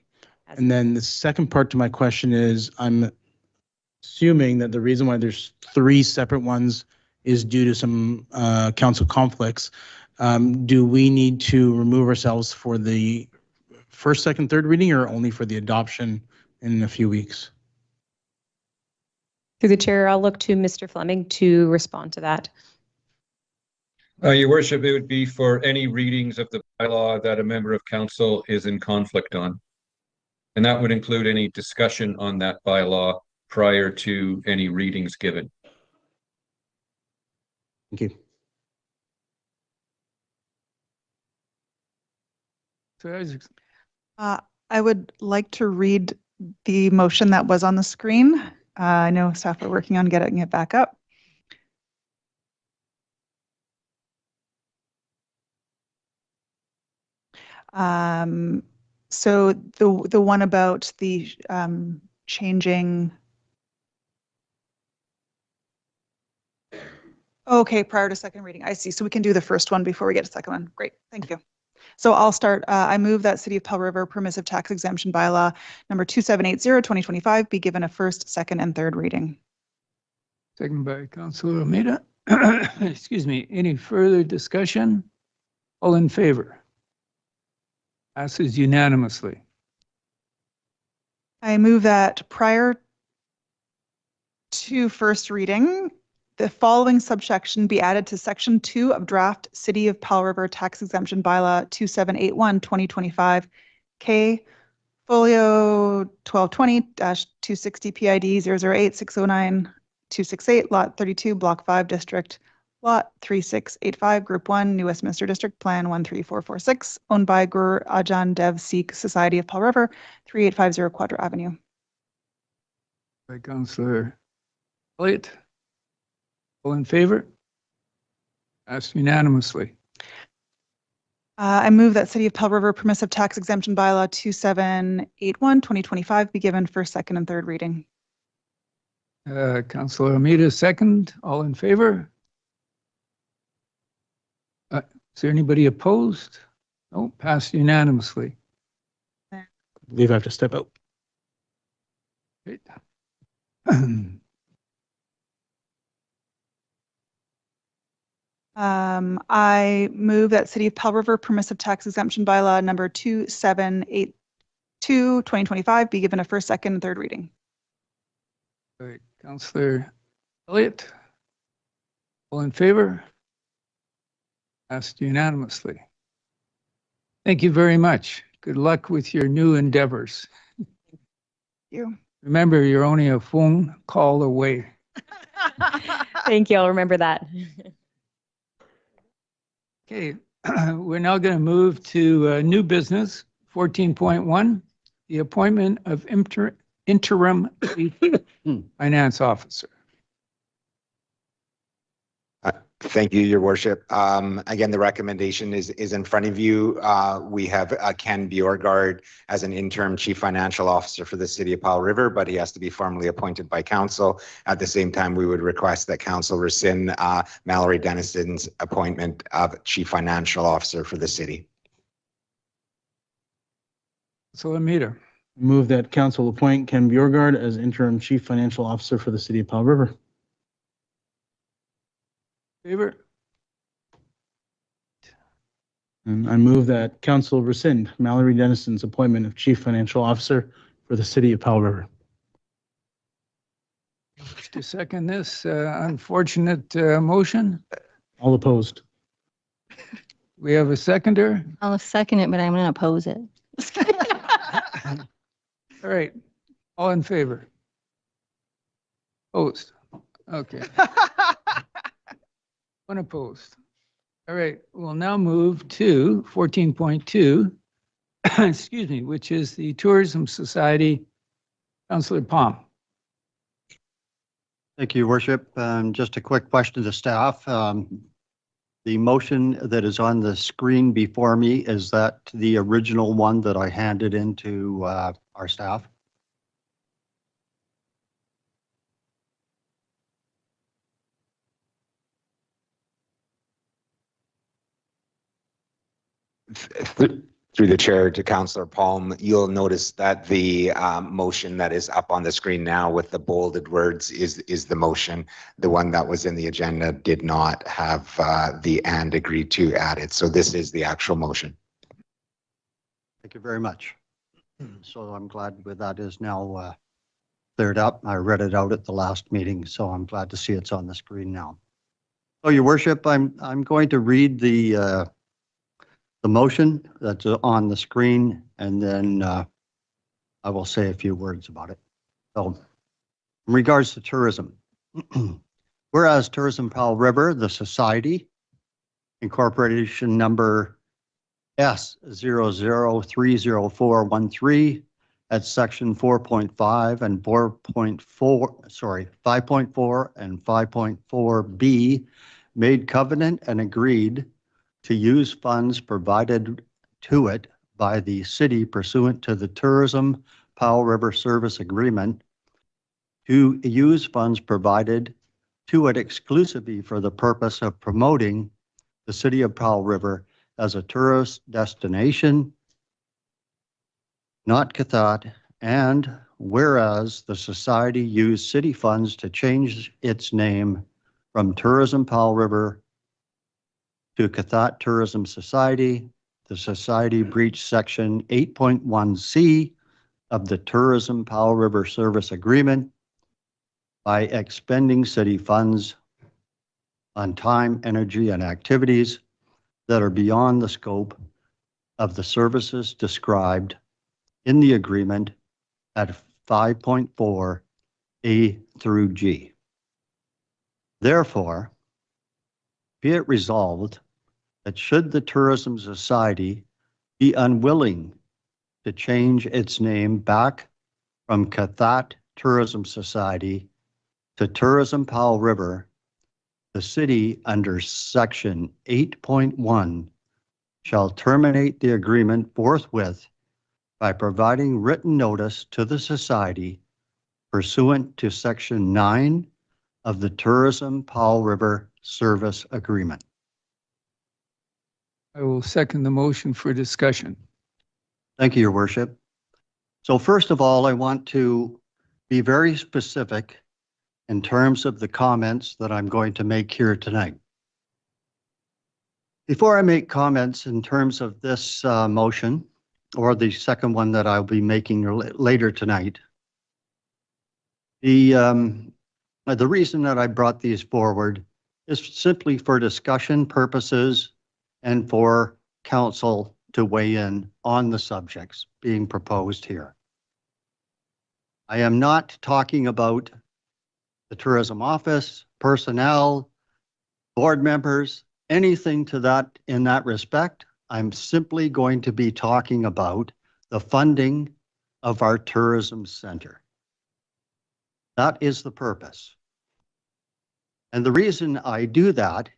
And then the second part to my question is, I'm assuming that the reason why there's 3 separate ones is due to some council conflicts. Do we need to remove ourselves for the first, second, third reading, or only for the adoption in a few weeks? Through the chair, I'll look to Mr. Fleming to respond to that. Your worship, it would be for any readings of the bylaw that a member of council is in conflict on. And that would include any discussion on that bylaw prior to any readings given. Thank you. So Isaacs. I would like to read the motion that was on the screen. I know staff are working on getting it back up. So the one about the changing. Okay, prior to second reading. I see. So we can do the first one before we get to the second one. Great. Thank you. So I'll start. I move that City of Powell River permissive tax exemption bylaw number 2780/2025 be given a first, second, and third reading. Second by Councillor Almeida. Excuse me. Any further discussion? All in favor? Passes unanimously. I move that prior to first reading, the following subsection be added to section 2 of draft City of Powell River Tax Exemption Bylaw 2781-2025 K Folio 1220-260 PID 008-609-268 Lot 32 Block 5 District Lot 3685 Group 1 New Westminster District Plan 13446 owned by Gur Ajan Dev Sikh Society of Powell River 3850 Quadra Avenue. By Councillor Elliott. All in favor? Passed unanimously. I move that City of Powell River Permissive Tax Exemption Bylaw 2781-2025 be given for second and third reading. Councillor Almeida, second. All in favor? Is there anybody opposed? No, passed unanimously. I believe I have to step out. Great. I move that City of Powell River Permissive Tax Exemption Bylaw number 2782-2025 be given a first, second, and third reading. All right, Councillor Elliott. All in favor? Passed unanimously. Thank you very much. Good luck with your new endeavors. Thank you. Remember, you're only a phone call away. Thank you. I'll remember that. Okay, we're now going to move to new business, 14.1, the appointment of interim finance officer. Thank you, Your Worship. Again, the recommendation is in front of you. We have Ken Bjorgaard as an interim chief financial officer for the city of Powell River, but he has to be formally appointed by council. At the same time, we would request that council rescind Mallory Dennison's appointment of chief financial officer for the city. So Amita, Move that council appoint Ken Bjorgaard as interim chief financial officer for the city of Powell River. favor? And I move that council rescind Mallory Dennison's appointment of chief financial officer for the city of Powell River. To second this unfortunate motion, All opposed. we have a seconder. I'll second it, but I'm going to oppose it. All right, all in favor? Opposed? Okay. Unopposed. All right, we'll now move to 14.2, excuse me, which is the Tourism Society. Councillor Palm. Thank you, Your Worship. Just a quick question to staff. The motion that is on the screen before me, is that the original one that I handed into our staff? Through the chair to Councillor Palm, you'll notice that the motion that is up on the screen now with the bolded words is the motion. The one that was in the agenda did not have the "and" agreed to added. So this is the actual motion. Thank you very much. So I'm glad with that is now cleared up. I read it out at the last meeting, so I'm glad to see it's on the screen now. So, Your Worship, I'm going to read the motion that's on the screen, and then I will say a few words about it. So, in regards to tourism, whereas Tourism Powell River, the Society, Incorporation number S00304113 at section 4.5 and 5.4 and 5.4B made covenant and agreed to use funds provided to it by the city pursuant to the Tourism Powell River Service Agreement to use funds provided to it exclusively for the purpose of promoting the city of Powell River as a tourist destination, not Cathat, and whereas the society used city funds to change its name from Tourism Powell River to Cathat Tourism Society, the society breached section 8.1C of the Tourism Powell River Service Agreement by expending city funds on time, energy, and activities that are beyond the scope of the services described in the agreement at 5.4 A through G. Therefore, be it resolved that should the Tourism Society be unwilling to change its name back from Cathat Tourism Society to Tourism Powell River, the city under section 8.1 shall terminate the agreement forthwith by providing written notice to the society pursuant to section 9 of the Tourism Powell River Service Agreement. I will second the motion for discussion. Thank you, Your Worship. So first of all, I want to be very specific in terms of the comments that I'm going to make here tonight. Before I make comments in terms of this motion, or the second one that I'll be making later tonight, the reason that I brought these forward is simply for discussion purposes and for council to weigh in on the subjects being proposed here. I am not talking about the tourism office, personnel, board members, anything to that in that respect. I'm simply going to be talking about the funding of our tourism center. That is the purpose. And the reason I do that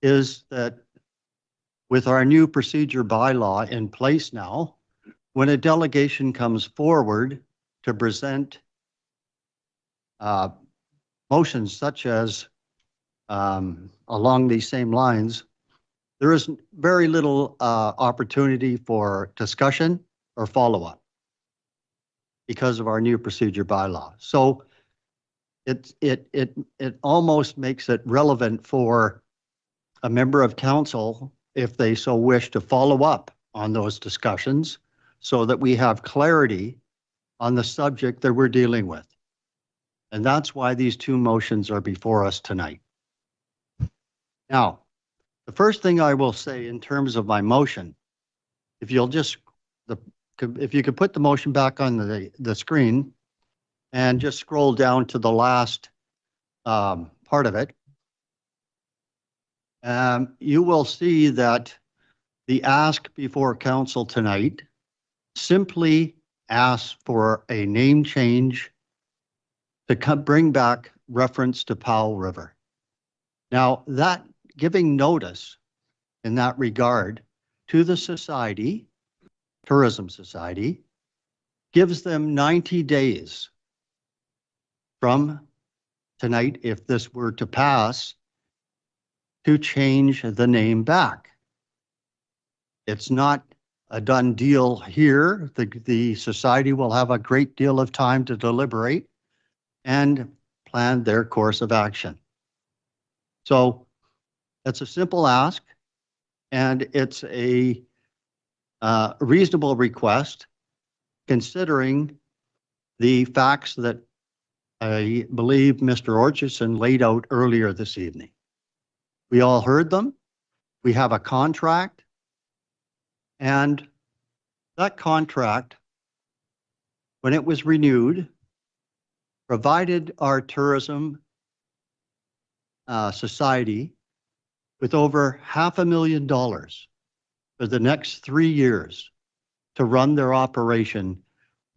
is that with our new procedure bylaw in place now, when a delegation comes forward to present motions such as along these same lines, there is very little opportunity for discussion or follow-up because of our new procedure bylaw. So it almost makes it relevant for a member of council, if they so wish, to follow up on those discussions so that we have clarity on the subject that we're dealing with. And that's why these two motions are before us tonight. Now, the first thing I will say in terms of my motion, if you'll just, if you could put the motion back on the screen and just scroll down to the last part of it, you will see that the ask before council tonight simply asks for a name change to bring back reference to Powell River. Now, that giving notice in that regard to the society, Tourism Society, gives them 90 days from tonight, if this were to pass, to change the name back. It's not a done deal here. The society will have a great deal of time to deliberate and plan their course of action. So it's a simple ask, and it's a reasonable request considering the facts that I believe Mr. Orchardson laid out earlier this evening. We all heard them. We have a contract, and that contract, when it was renewed, provided our tourism society with over $500,000 for the next 3 years to run their operation.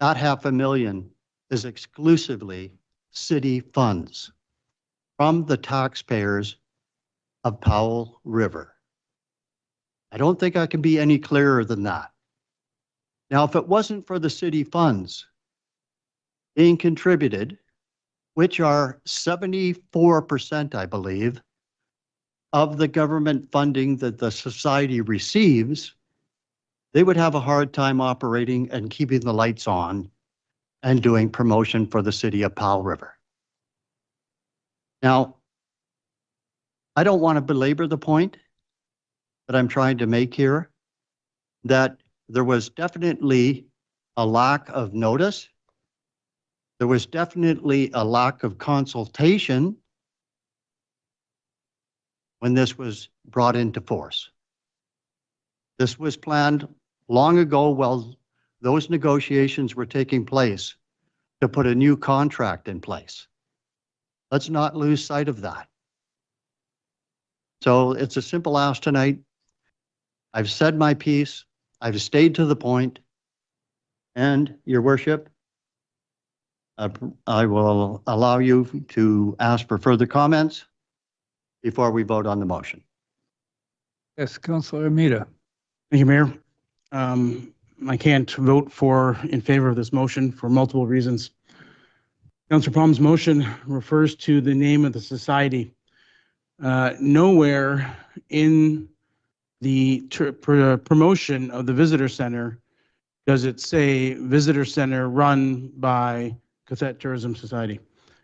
That $500,000 is exclusively city funds from the taxpayers of Powell River. I don't think I can be any clearer than that. Now, if it wasn't for the city funds being contributed, which are 74%, I believe, of the government funding that the society receives, they would have a hard time operating and keeping the lights on and doing promotion for the city of Powell River. Now, I don't want to belabor the point that I'm trying to make here, that there was definitely a lack of notice. There was definitely a lack of consultation when this was brought into force. This was planned long ago while those negotiations were taking place to put a new contract in place. Let's not lose sight of that. So it's a simple ask tonight. I've said my piece. I've stayed to the point. And, Your Worship, I will allow you to ask for further comments before we vote on the motion. Yes, Councillor Armida. Thank you, Mayor. I can't vote in favor of this motion for multiple reasons. Councillor Palm's motion refers to the name of the society. Nowhere in the promotion of the visitor center does it say visitor center run by Cathette Tourism Society.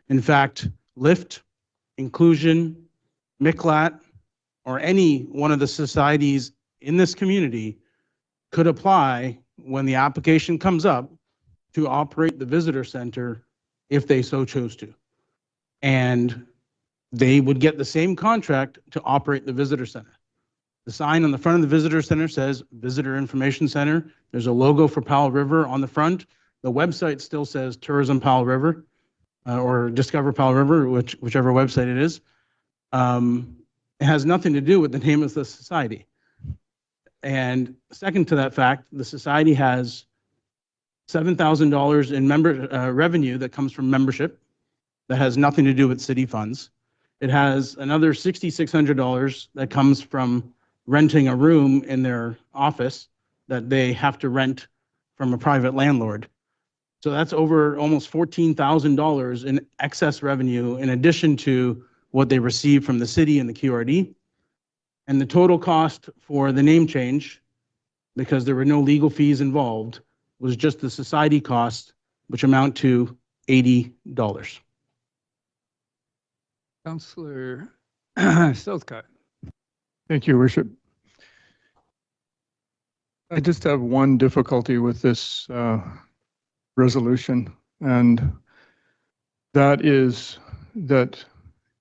In fact, LIFT, Inclusion, MICLAT, or any one of the societies in this community could apply when the application comes up to operate the visitor center if they so chose to. And they would get the same contract to operate the visitor center. The sign on the front of the visitor center says Visitor Information Center. There's a logo for Powell River on the front. The website still says Tourism Powell River or Discover Powell River, whichever website it is. It has nothing to do with the name of the society. And second to that fact, the society has $7,000 in member revenue that comes from membership that has nothing to do with city funds. It has another $6,600 that comes from renting a room in their office that they have to rent from a private landlord. So that's over almost $14,000 in excess revenue in addition to what they receive from the city and the QRD. And the total cost for the name change, because there were no legal fees involved, was just the society cost, which amount to $80. Councillor Southcott. Thank you, Your Worship. I just have one difficulty with this resolution, and that is that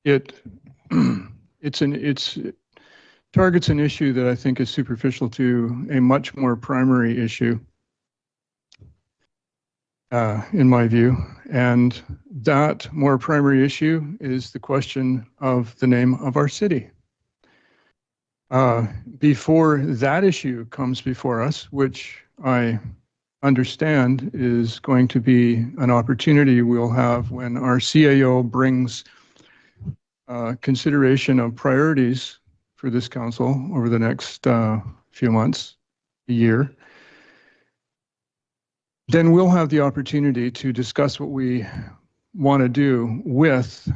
it targets an issue that I think is superficial to a much more primary issue, in my view. And that more primary issue is the question of the name of our city. Before that issue comes before us, which I understand is going to be an opportunity we'll have when our CAO brings consideration of priorities for this council over the next few months, a year, then we'll have the opportunity to discuss what we want to do with,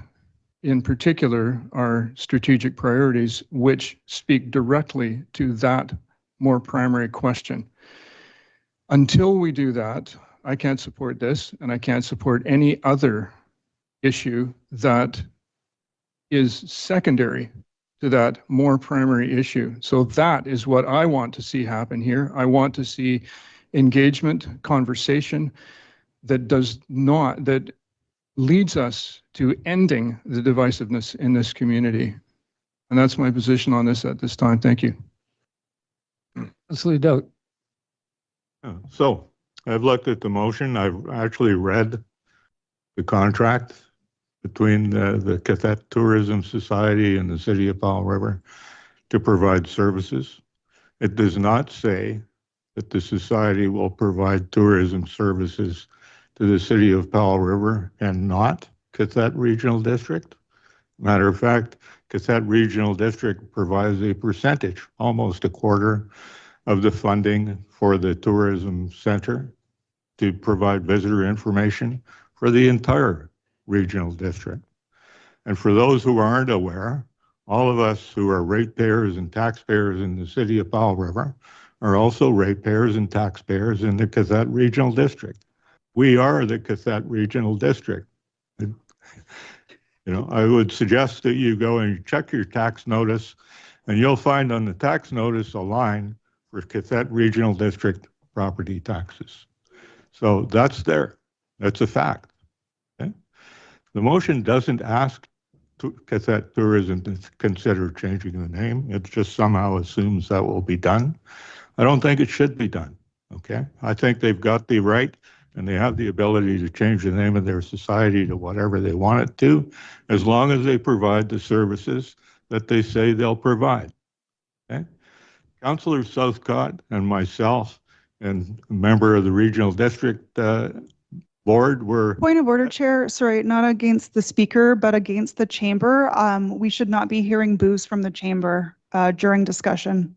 in particular, our strategic priorities, which speak directly to that more primary question. Until we do that, I can't support this, and I can't support any other issue that is secondary to that more primary issue. So that is what I want to see happen here. I want to see engagement, conversation that leads us to ending the divisiveness in this community. And that's my position on this at this time. Thank you. Councillor Doubt. So I've looked at the motion. I've actually read the contract between the Cathette Tourism Society and the City of Powell River to provide services. It does not say that the society will provide tourism services to the City of Powell River and not Cathette Regional District. Matter of fact, Cathette Regional District provides a percentage, almost a quarter, of the funding for the tourism center to provide visitor information for the entire regional district. And for those who aren't aware, all of us who are ratepayers and taxpayers in the City of Powell River are also ratepayers and taxpayers in the Cathette Regional District. We are the Cathette Regional District. You know, I would suggest that you go and check your tax notice, and you'll find on the tax notice a line for Cathette Regional District property taxes. So that's there. That's a fact. Okay? The motion doesn't ask Cassette Tourism to consider changing the name. It just somehow assumes that will be done. I don't think it should be done, okay? I think they've got the right and they have the ability to change the name of their society to whatever they want it to, as long as they provide the services that they say they'll provide, okay? Councillor Southcott and myself and a member of the regional district board were... Point of order, Chair. Sorry, not against the speaker, but against the chamber. We should not be hearing boos from the chamber during discussion.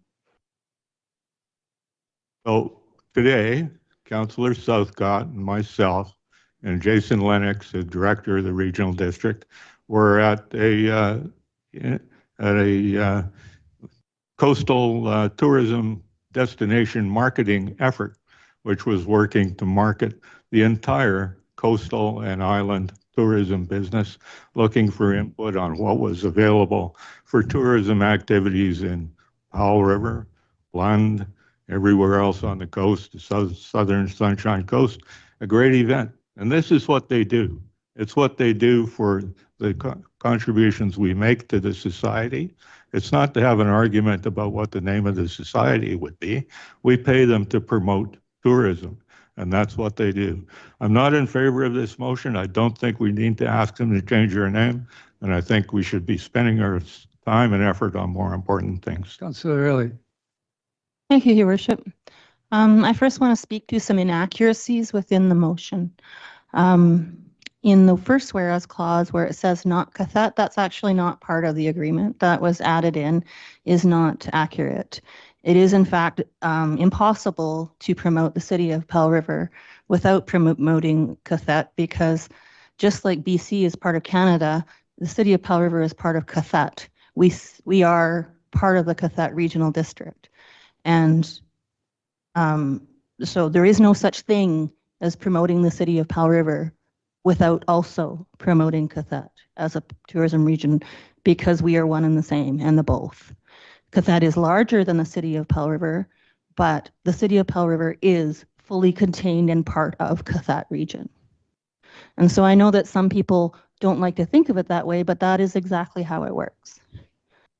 So today, Councillor Southcott and myself and Jason Lennox, the director of the regional district, were at a coastal tourism destination marketing effort, which was working to market the entire coastal and island tourism business, looking for input on what was available for tourism activities in Powell River, Lund, everywhere else on the coast, the southern Sunshine Coast. A great event. And this is what they do. It's what they do for the contributions we make to the society. It's not to have an argument about what the name of the society would be. We pay them to promote tourism, and that's what they do. I'm not in favor of this motion. I don't think we need to ask them to change their name, and I think we should be spending our time and effort on more important things. Councillor Early. Thank you, Your Worship. I first want to speak to some inaccuracies within the motion. In the first whereas clause where it says not Cathet, that's actually not part of the agreement. That was added in, is not accurate. It is in fact impossible to promote the city of Powell River without promoting Cathet, because just like BC is part of Canada, the city of Powell River is part of Cathet. We are part of the Cathet Regional District. And so there is no such thing as promoting the city of Powell River without also promoting Cathet as a tourism region, because we are one and the same and the both. Cathet is larger than the city of Powell River, but the city of Powell River is fully contained and part of Cathet region. And so I know that some people don't like to think of it that way, but that is exactly how it works.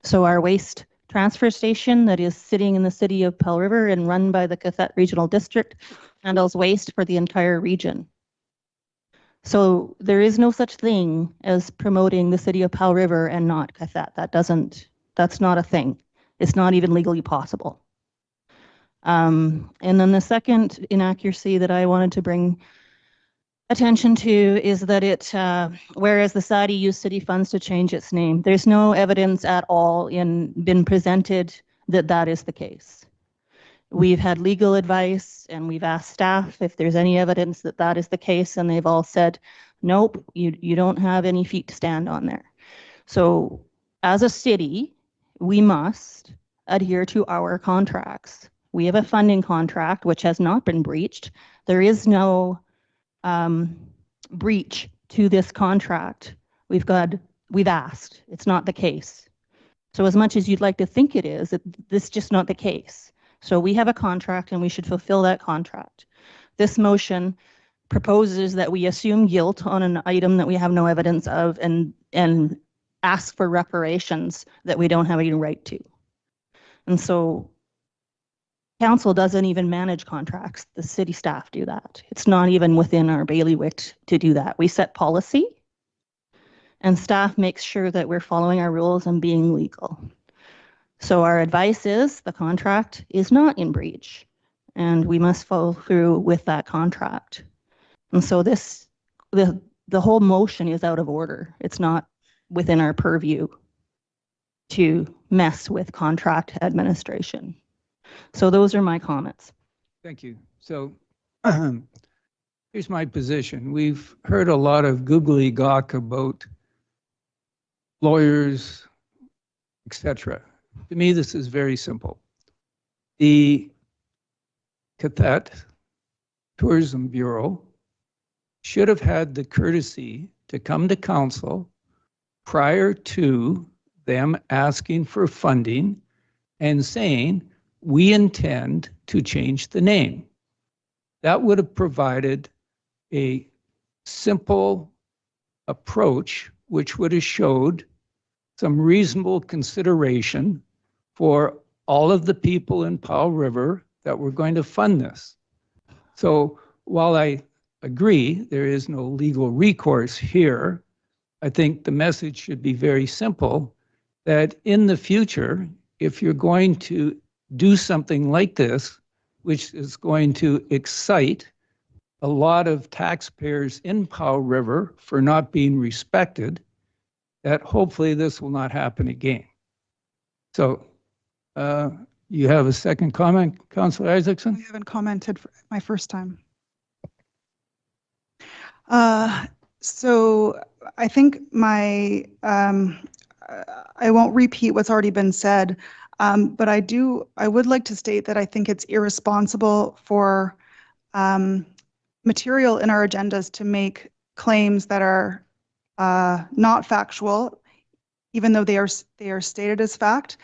So our waste transfer station that is sitting in the city of Powell River and run by the Cathet Regional District handles waste for the entire region. So there is no such thing as promoting the city of Powell River and not Cathet. That's not a thing. It's not even legally possible. And then the second inaccuracy that I wanted to bring attention to is that whereas the society used city funds to change its name, there's no evidence at all been presented that that is the case. We've had legal advice and we've asked staff if there's any evidence that that is the case, and they've all said, nope, you don't have any feet to stand on there. So as a city, we must adhere to our contracts. We have a funding contract which has not been breached. There is no breach to this contract. We've asked. It's not the case. So as much as you'd like to think it is, this is just not the case. So we have a contract and we should fulfill that contract. This motion proposes that we assume guilt on an item that we have no evidence of and ask for reparations that we don't have any right to. And so council doesn't even manage contracts. The city staff do that. It's not even within our bailiwick to do that. We set policy and staff makes sure that we're following our rules and being legal. So our advice is the contract is not in breach and we must follow through with that contract. And so the whole motion is out of order. It's not within our purview to mess with contract administration. So those are my comments. Thank you. So here's my position. We've heard a lot of googly gawk about lawyers, etc. To me, this is very simple. The Cathet Tourism Bureau should have had the courtesy to come to council prior to them asking for funding and saying, we intend to change the name. That would have provided a simple approach which would have showed some reasonable consideration for all of the people in Powell River that were going to fund this. So while I agree there is no legal recourse here, I think the message should be very simple, that in the future, if you're going to do something like this, which is going to excite a lot of taxpayers in Powell River for not being respected, that hopefully this will not happen again. So you have a second comment, Councillor Isaacson? I haven't commented for my first time. So I think I won't repeat what's already been said, but I would like to state that I think it's irresponsible for material in our agendas to make claims that are not factual, even though they are stated as fact,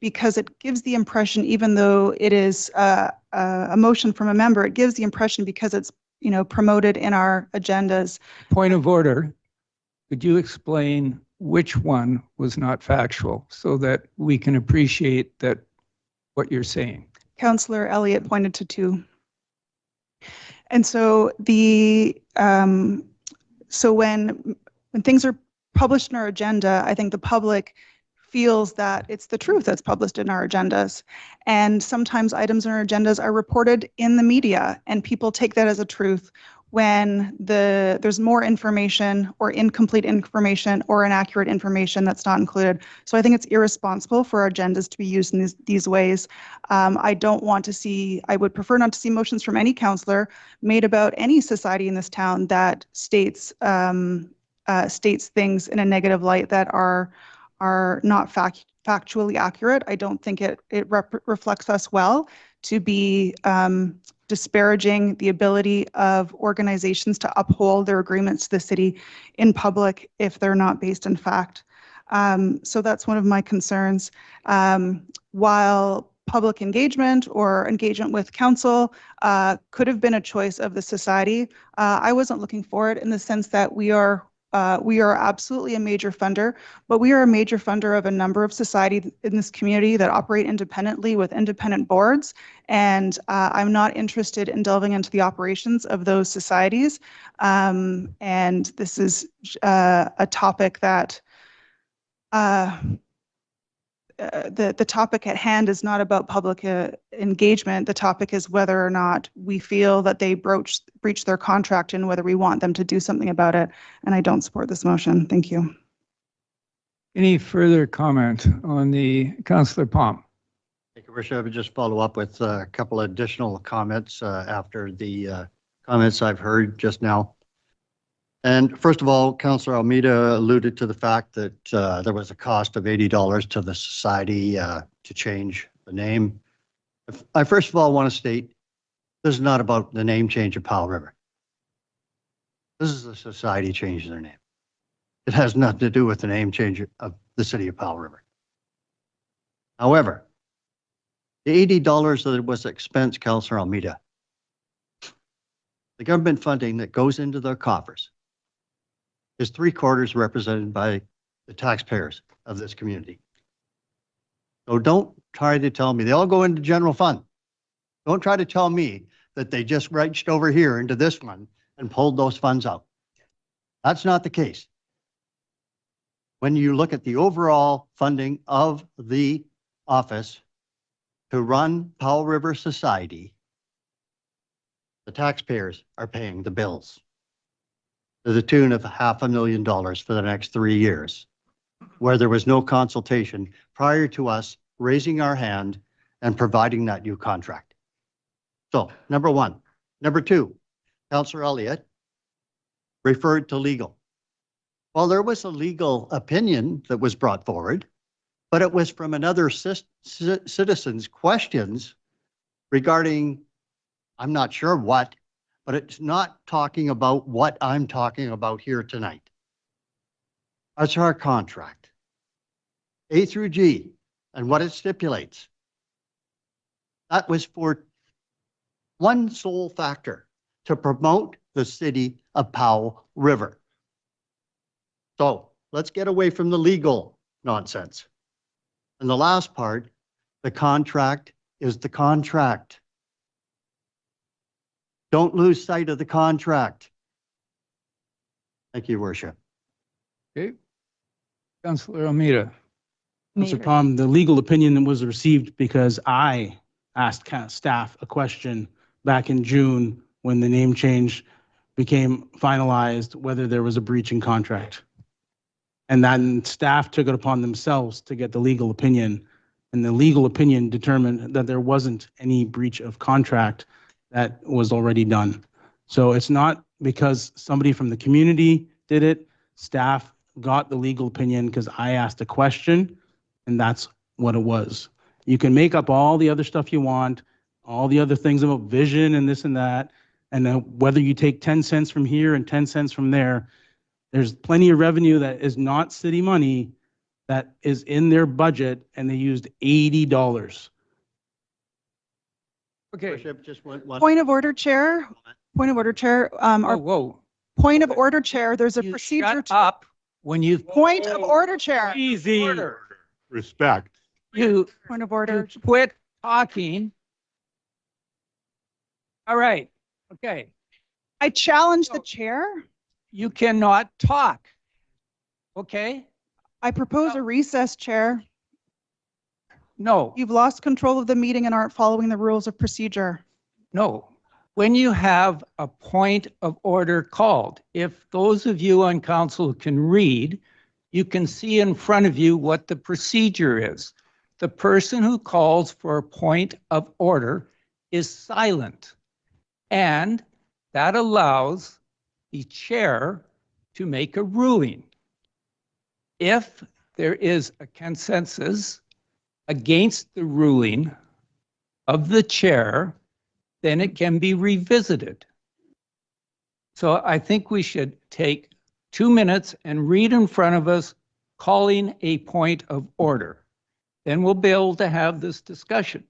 because it gives the impression, even though it is a motion from a member, it gives the impression because it's promoted in our agendas. Point of order. Could you explain which one was not factual so that we can appreciate that what you're saying? Councillor Elliott pointed to two. And so so when things are published in our agenda, I think the public feels that it's the truth that's published in our agendas. And sometimes items in our agendas are reported in the media, and people take that as a truth when there's more information or incomplete information or inaccurate information that's not included. So I think it's irresponsible for our agendas to be used in these ways. I would prefer not to see motions from any councillor made about any society in this town that states things in a negative light that are not factually accurate. I don't think it reflects us well to be disparaging the ability of organizations to uphold their agreements to the city in public if they're not based in fact. So that's one of my concerns. While public engagement or engagement with council could have been a choice of the society, I wasn't looking for it in the sense that we are absolutely a major funder, but we are a major funder of a number of societies in this community that operate independently with independent boards. And I'm not interested in delving into the operations of those societies. And this is a topic that the topic at hand is not about public engagement. The topic is whether or not we feel that they breached their contract and whether we want them to do something about it. And I don't support this motion. Thank you. Any further comment on the Councillor Palm? Thank you, Worship. I would just follow up with a couple of additional comments after the comments I've heard just now. And first of all, Councillor Almeida alluded to the fact that there was a cost of $80 to the society to change the name. I first of all want to state this is not about the name change of Powell River. This is the society changing their name. It has nothing to do with the name change of the city of Powell River. However, the $80 that was expense, Councillor Almeida, the government funding that goes into their coffers is 3/4 represented by the taxpayers of this community. So don't try to tell me, they all go into general fund. Don't try to tell me that they just reached over here into this one and pulled those funds out. That's not the case. When you look at the overall funding of the office to run Powell River Society, the taxpayers are paying the bills to the tune of $500,000 for the next 3 years, where there was no consultation prior to us raising our hand and providing that new contract. So, number one. Number two, Councillor Elliott referred to legal. Well, there was a legal opinion that was brought forward, but it was from another citizen's questions regarding, I'm not sure what, but it's not talking about what I'm talking about here tonight. That's our contract, A through G, and what it stipulates. That was for one sole factor, to promote the city of Powell River. So let's get away from the legal nonsense. And the last part, the contract is the contract. Don't lose sight of the contract. Thank you, Worship. Okay. Councillor Almeida. Mr. Mayor. Palm, the legal opinion was received because I asked staff a question back in June when the name change became finalized, whether there was a breach in contract. And then staff took it upon themselves to get the legal opinion, and the legal opinion determined that there wasn't any breach of contract that was already done. So it's not because somebody from the community did it. Staff got the legal opinion because I asked a question, and that's what it was. You can make up all the other stuff you want, all the other things about vision and this and that, and whether you take 10 cents from here and 10 cents from there, there's plenty of revenue that is not city money that is in their budget, and they used $80. Okay. Worship, just one. Point of order, Chair. Point of order, Chair. Whoa, whoa. Point of order, Chair. There's a You procedure. shut up when you. Point of order, Chair. Easy. Respect. You Point of order. quit talking. All right. Okay. I challenge the chair. You cannot talk. Okay? I propose a recess, Chair. No, You've lost control of the meeting and aren't following the rules of procedure. no. When you have a point of order called, if those of you on council can read, you can see in front of you what the procedure is. The person who calls for a point of order is silent, and that allows the chair to make a ruling. If there is a consensus against the ruling of the chair, then it can be revisited. So I think we should take 2 minutes and read in front of us calling a point of order. Then we'll be able to have this discussion.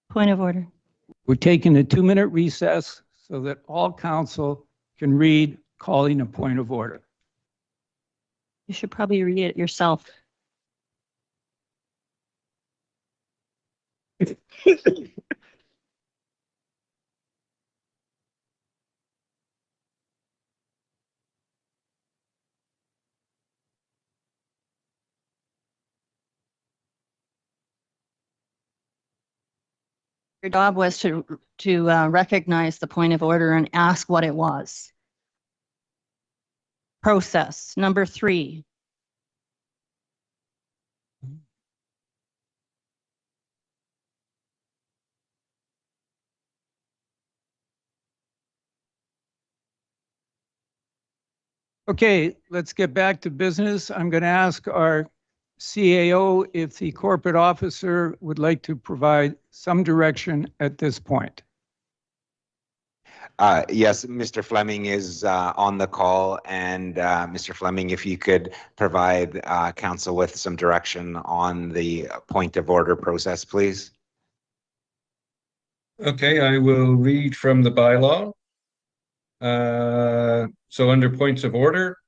Point of order. We're taking a 2-minute recess so that all council can read calling a point of order. You should probably read it yourself. Your job was to recognize the point of order and ask what it was. Process. Number 3. Okay, let's get back to business. I'm going to ask our CAO if the corporate officer would like to provide some direction at this point. Yes, Mr. Fleming is on the call, and Mr. Fleming, if you could provide council with some direction on the point of order process, please. Okay, I will read from the bylaw. So under points of order,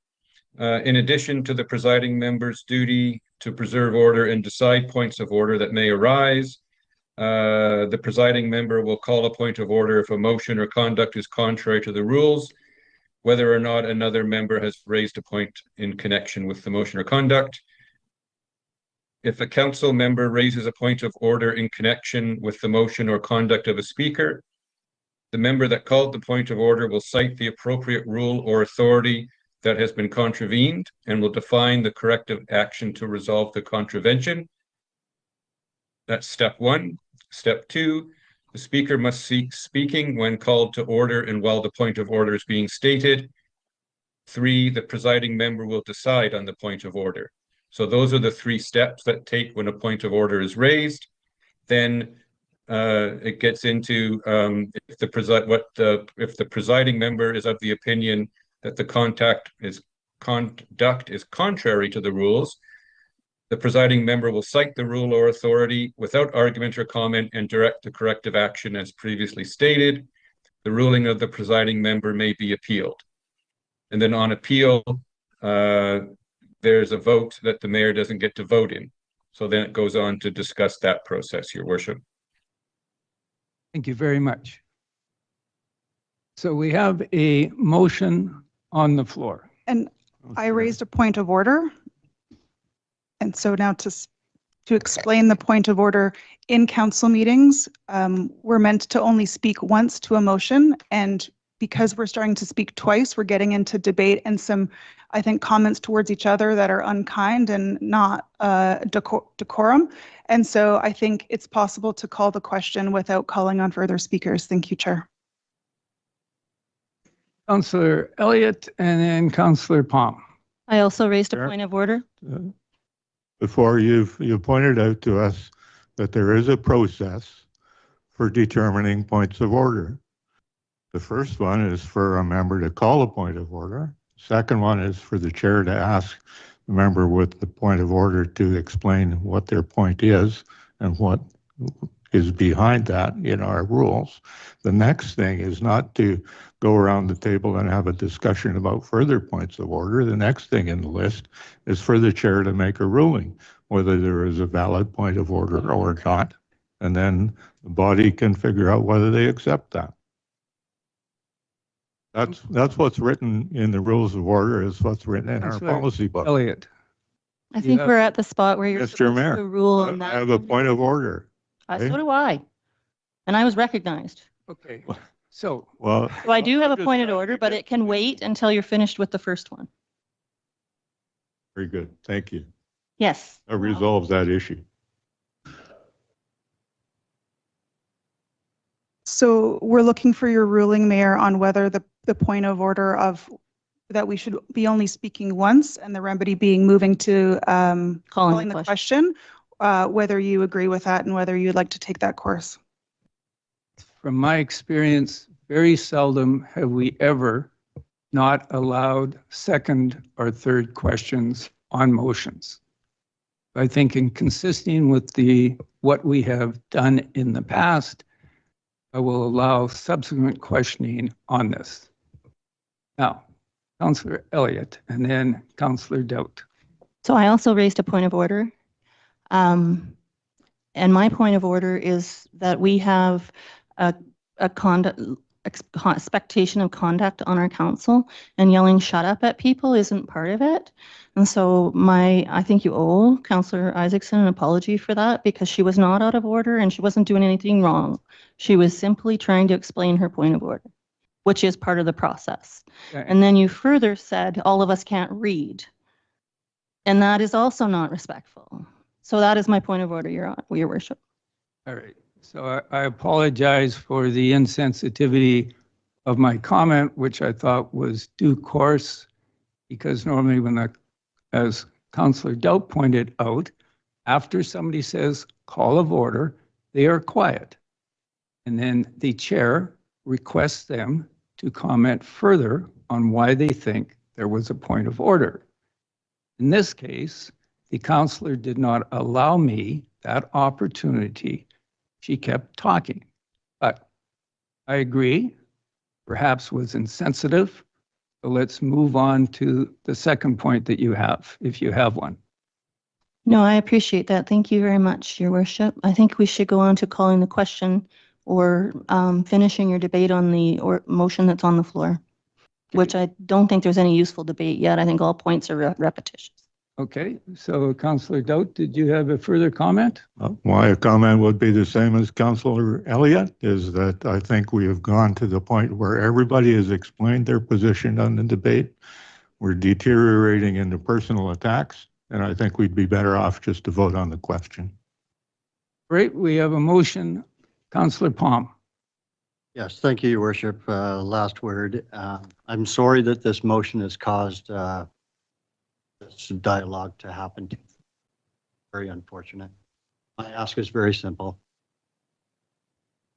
in addition to the presiding member's duty to preserve order and decide points of order that may arise, the presiding member will call a point of order if a motion or conduct is contrary to the rules, whether or not another member has raised a point in connection with the motion or conduct. If a council member raises a point of order in connection with the motion or conduct of a speaker, the member that called the point of order will cite the appropriate rule or authority that has been contravened and will define the corrective action to resolve the contravention. That's step 1. Step 2, the speaker must cease speaking when called to order and while the point of order is being stated. 3, the presiding member will decide on the point of order. So those are the 3 steps that take when a point of order is raised. Then it gets into if the presiding member is of the opinion that the conduct is contrary to the rules, the presiding member will cite the rule or authority without argument or comment and direct the corrective action as previously stated. The ruling of the presiding member may be appealed. And then on appeal, there's a vote that the mayor doesn't get to vote in. So then it goes on to discuss that process, Your Worship. Thank you very much. So we have a motion on the floor. And I raised a point of order. And so now to explain the point of order, in council meetings, we're meant to only speak once to a motion. And because we're starting to speak twice, we're getting into debate and some, I think, comments towards each other that are unkind and not decorum. And so I think it's possible to call the question without calling on further speakers. Thank you, Chair. Councillor Elliott and then Councillor Palm. I also raised a Sure. point of order. Before you've pointed out to us that there is a process for determining points of order. The first one is for a member to call a point of order. Second one is for the chair to ask the member with the point of order to explain what their point is and what is behind that in our rules. The next thing is not to go around the table and have a discussion about further points of order. The next thing in the list is for the chair to make a ruling, whether there is a valid point of order or not. And then the body can figure out whether they accept that. That's what's written in the rules of order, is what's written in our Councillor policy book. Elliott. I think have- we're at the spot where you're Mr. supposed Mayor, to rule I on that. have a point of order. So do I. And I was recognized. Okay, so Well, So I do have a just point of trying to order, but get- it can wait until you're finished with the first one. very good. Thank you. Yes. That resolves that issue. So we're looking for your ruling, Mayor, on whether the point of order of that we should be only speaking once and the remedy being moving to calling the question, whether you agree with that and whether you'd like to take that course. from my experience, very seldom have we ever not allowed second or third questions on motions. I think in consisting with what we have done in the past, I will allow subsequent questioning on this. Now, Councillor Elliott and then Councillor Doubt. So I also raised a point of order. And my point of order is that we have a conduct, expectation of conduct on our council, and yelling shut up at people isn't part of it. And so I think you owe Councillor Isaacson an apology for that, because she was not out of order and she wasn't doing anything wrong. She was simply trying to explain her point of order, which is part of the process. Okay. And then you further said all of us can't read. And that is also not respectful. So that is my point of order, Your Worship. All right. So I apologize for the insensitivity of my comment, which I thought was due course, because normally as Councillor Doubt pointed out, after somebody says call of order, they are quiet. And then the chair requests them to comment further on why they think there was a point of order. In this case, the councillor did not allow me that opportunity. She kept talking, but I agree, perhaps was insensitive. So let's move on to the second point that you have, if you have one. No, I appreciate that. Thank you very much, Your Worship. I think we should go on to calling the question or finishing your debate on the motion that's on the floor, which I don't think there's any useful debate yet. I think all points are repetitious. Okay, so Councillor Doubt, did you have a further comment? My comment would be the same as Councillor Elliott, is that I think we have gone to the point where everybody has explained their position on the debate. We're deteriorating into personal attacks, and I think we'd be better off just to vote on the question. Great, we have a motion. Councillor Palm. Yes, thank you, Your Worship. Last word. I'm sorry that this motion has caused this dialogue to happen. Very unfortunate. My ask is very simple.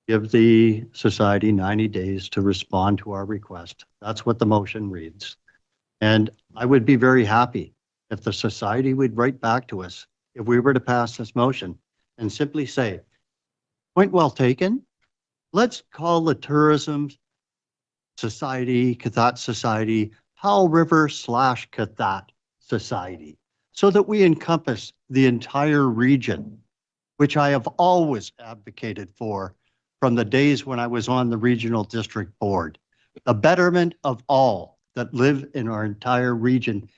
Give the society 90 days to respond to our request. That's what the motion reads. And I would be very happy if the society would write back to us if we were to pass this motion and simply say, point well taken. Let's call the tourism society, Cathat Society, Powell River / Cathat society so that we encompass the entire region, which I have always advocated for from the days when I was on the regional district board. The betterment of all that live in our entire region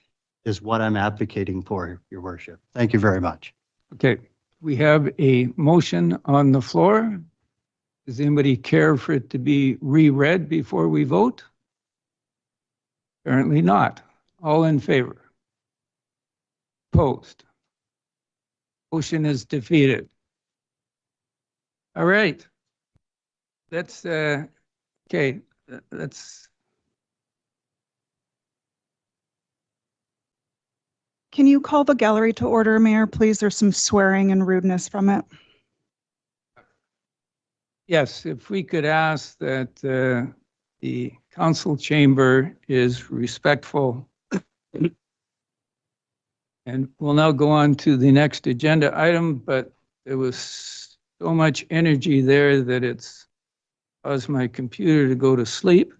is what I'm advocating for, Your Worship. Thank you very much. Okay, we have a motion on the floor. Does anybody care for it to be reread before we vote? Apparently not. All in favor? Opposed? Motion is defeated. All right. That's, okay, that's, Can you call the gallery to order, Mayor, please? There's some swearing and rudeness from it. yes, if we could ask that the council chamber is respectful. And we'll now go on to the next agenda item, but there was so much energy there that it's caused my computer to go to sleep.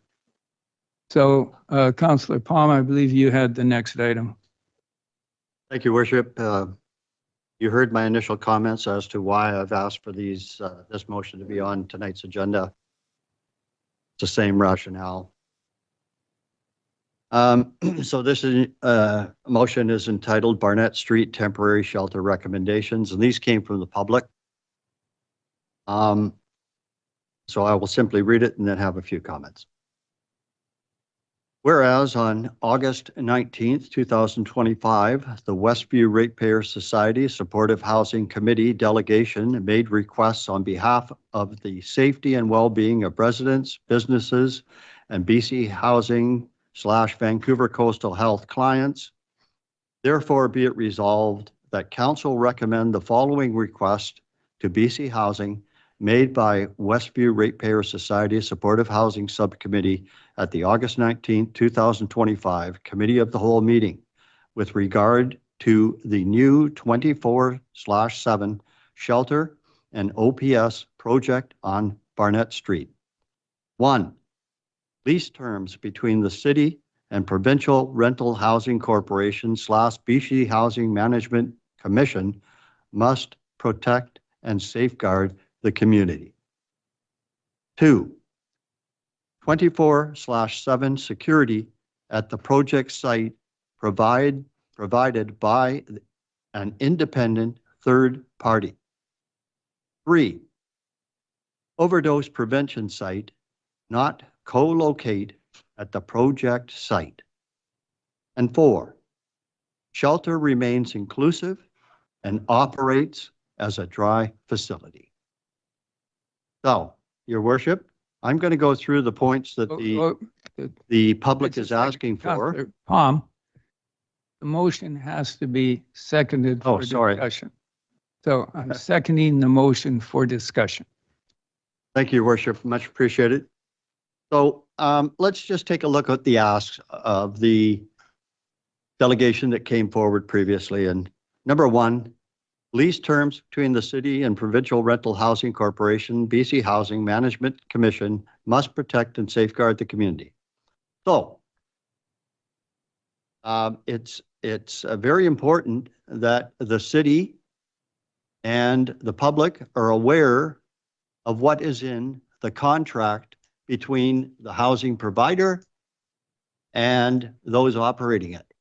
So, Councillor Palm, I believe you had the next item. Thank you, Worship. You heard my initial comments as to why I've asked for this motion to be on tonight's agenda. It's the same rationale. So this motion is entitled Barnet Street Temporary Shelter Recommendations, and these came from the public. So I will simply read it and then have a few comments. Whereas on August 19th, 2025, the Westview Ratepayer Society Supportive Housing Committee delegation made requests on behalf of the safety and well-being of residents, businesses, and BC Housing/Vancouver Coastal Health clients. Therefore, be it resolved that Council recommend the following request to BC Housing made by Westview Ratepayer Society Supportive Housing Subcommittee at the August 19, 2025 Committee of the Whole meeting with regard to the new 24/7 shelter and OPS project on Barnet Street. 1. Lease terms between the City and Provincial Rental Housing Corporation/BC Housing Management Commission must protect and safeguard the community. 2. 24/7 security at the project site provided by an independent third party. 3. Overdose prevention site not co-locate at the project site. And 4. Shelter remains inclusive and operates as a dry facility. So, Your Worship, I'm going to go through the points that the public is asking for. Councillor Palm, the motion has to be seconded for discussion. So I'm seconding the motion for discussion. Thank you, Your Worship. Much appreciated. So let's just take a look at the asks of the delegation that came forward previously. And number 1, lease terms between the City and Provincial Rental Housing Corporation, BC Housing Management Commission must protect and safeguard the community. So it's very important that the city and the public are aware of what is in the contract between the housing provider and those operating it,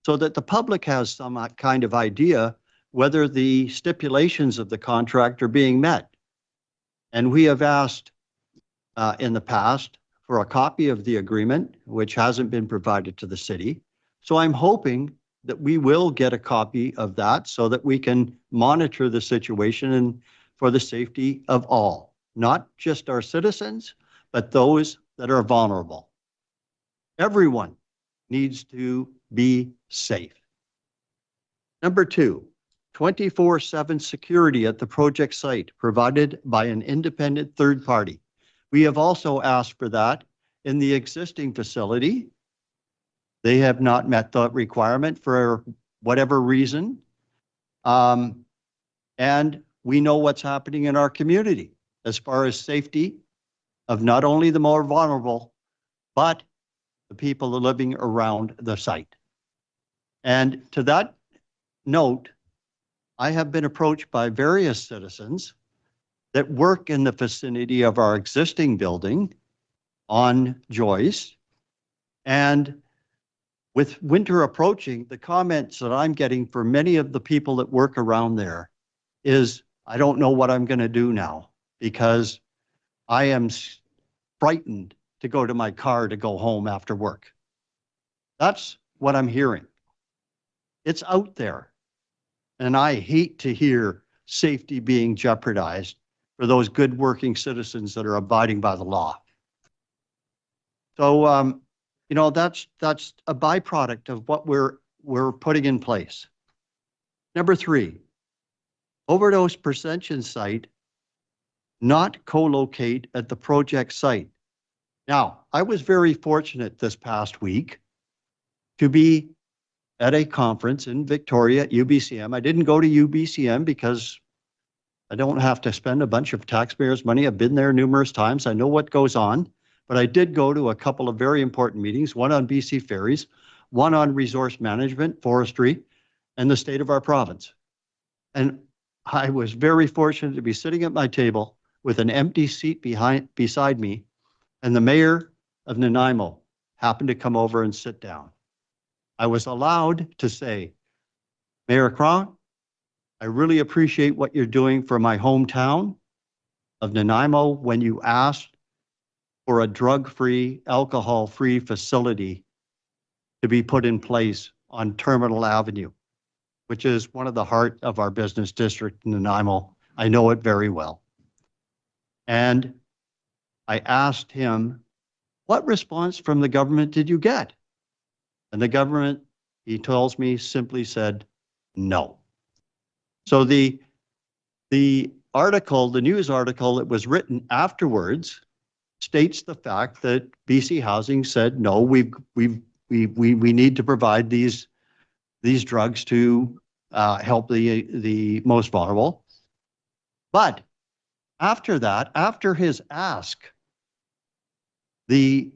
so that the public has some kind of idea whether the stipulations of the contract are being met. And we have asked in the past for a copy of the agreement, which hasn't been provided to the city. So I'm hoping that we will get a copy of that so that we can monitor the situation and for the safety of all, not just our citizens, but those that are vulnerable. Everyone needs to be safe. Number 2, 24/7 security at the project site provided by an independent third party. We have also asked for that in the existing facility. They have not met the requirement for whatever reason. And we know what's happening in our community as far as safety of not only the more vulnerable, but the people living around the site. And to that note, I have been approached by various citizens that work in the vicinity of our existing building on Joyce. And with winter approaching, the comments that I'm getting from many of the people that work around there is, I don't know what I'm going to do now because I am frightened to go to my car to go home after work. That's what I'm hearing. It's out there. And I hate to hear safety being jeopardized for those good working citizens that are abiding by the law. So, you know, that's a byproduct of what we're putting in place. Number 3, overdose prevention site not co-locate at the project site. Now, I was very fortunate this past week to be at a conference in Victoria at UBCM. I didn't go to UBCM because I don't have to spend a bunch of taxpayers' money. I've been there numerous times. I know what goes on, but I did go to a couple of very important meetings, one on BC ferries, one on resource management, forestry, and the state of our province. And I was very fortunate to be sitting at my table with an empty seat beside me, and the mayor of Nanaimo happened to come over and sit down. I was allowed to say, Mayor Cronk, I really appreciate what you're doing for my hometown of Nanaimo when you asked for a drug-free, alcohol-free facility to be put in place on Terminal Avenue, which is one of the heart of our business district in Nanaimo. I know it very well. And I asked him, what response from the government did you get? And the government, he tells me, simply said, no. So the article, the news article that was written afterwards states the fact that BC Housing said, no, we need to provide these drugs to help the most vulnerable. But after that, after his ask, the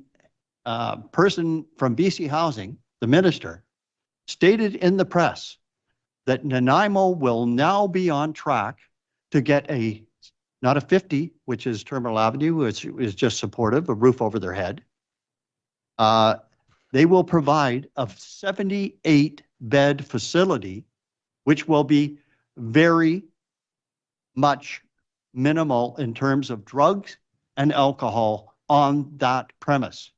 person from BC Housing, the minister, stated in the press that Nanaimo will now be on track to get not a 50, which is Terminal Avenue, which is just supportive, a roof over their head. They will provide a 78-bed facility, which will be very much minimal in terms of drugs and alcohol on that premise.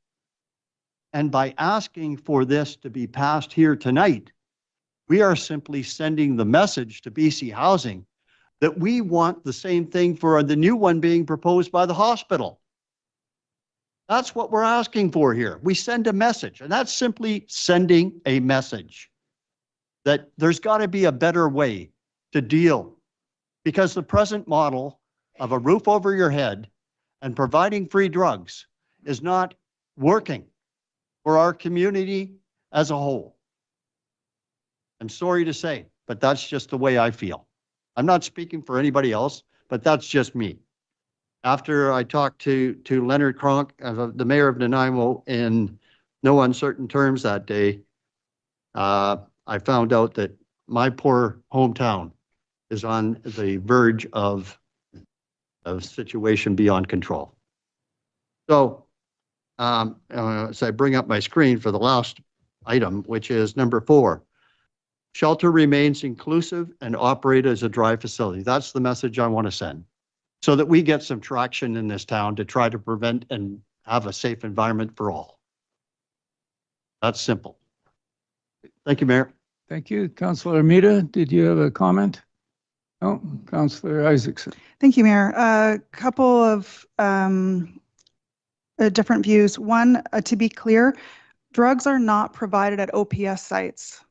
And by asking for this to be passed here tonight, we are simply sending the message to BC Housing that we want the same thing for the new one being proposed by the hospital. That's what we're asking for here. We send a message, and that's simply sending a message that there's got to be a better way to deal, because the present model of a roof over your head and providing free drugs is not working for our community as a whole. I'm sorry to say, but that's just the way I feel. I'm not speaking for anybody else, but that's just me. After I talked to Leonard Cronk, the mayor of Nanaimo, in no uncertain terms that day, I found out that my poor hometown is on the verge of a situation beyond control. So, as I bring up my screen for the last item, which is number 4, shelter remains inclusive and operate as a dry facility. That's the message I want to send, so that we get some traction in this town to try to prevent and have a safe environment for all. That's simple. Thank you, Mayor. Thank you. Councillor Armida, did you have a comment? No. Councillor Isaacson. Thank you, Mayor. A couple of different views. One, to be clear, drugs are not provided at OPS sites.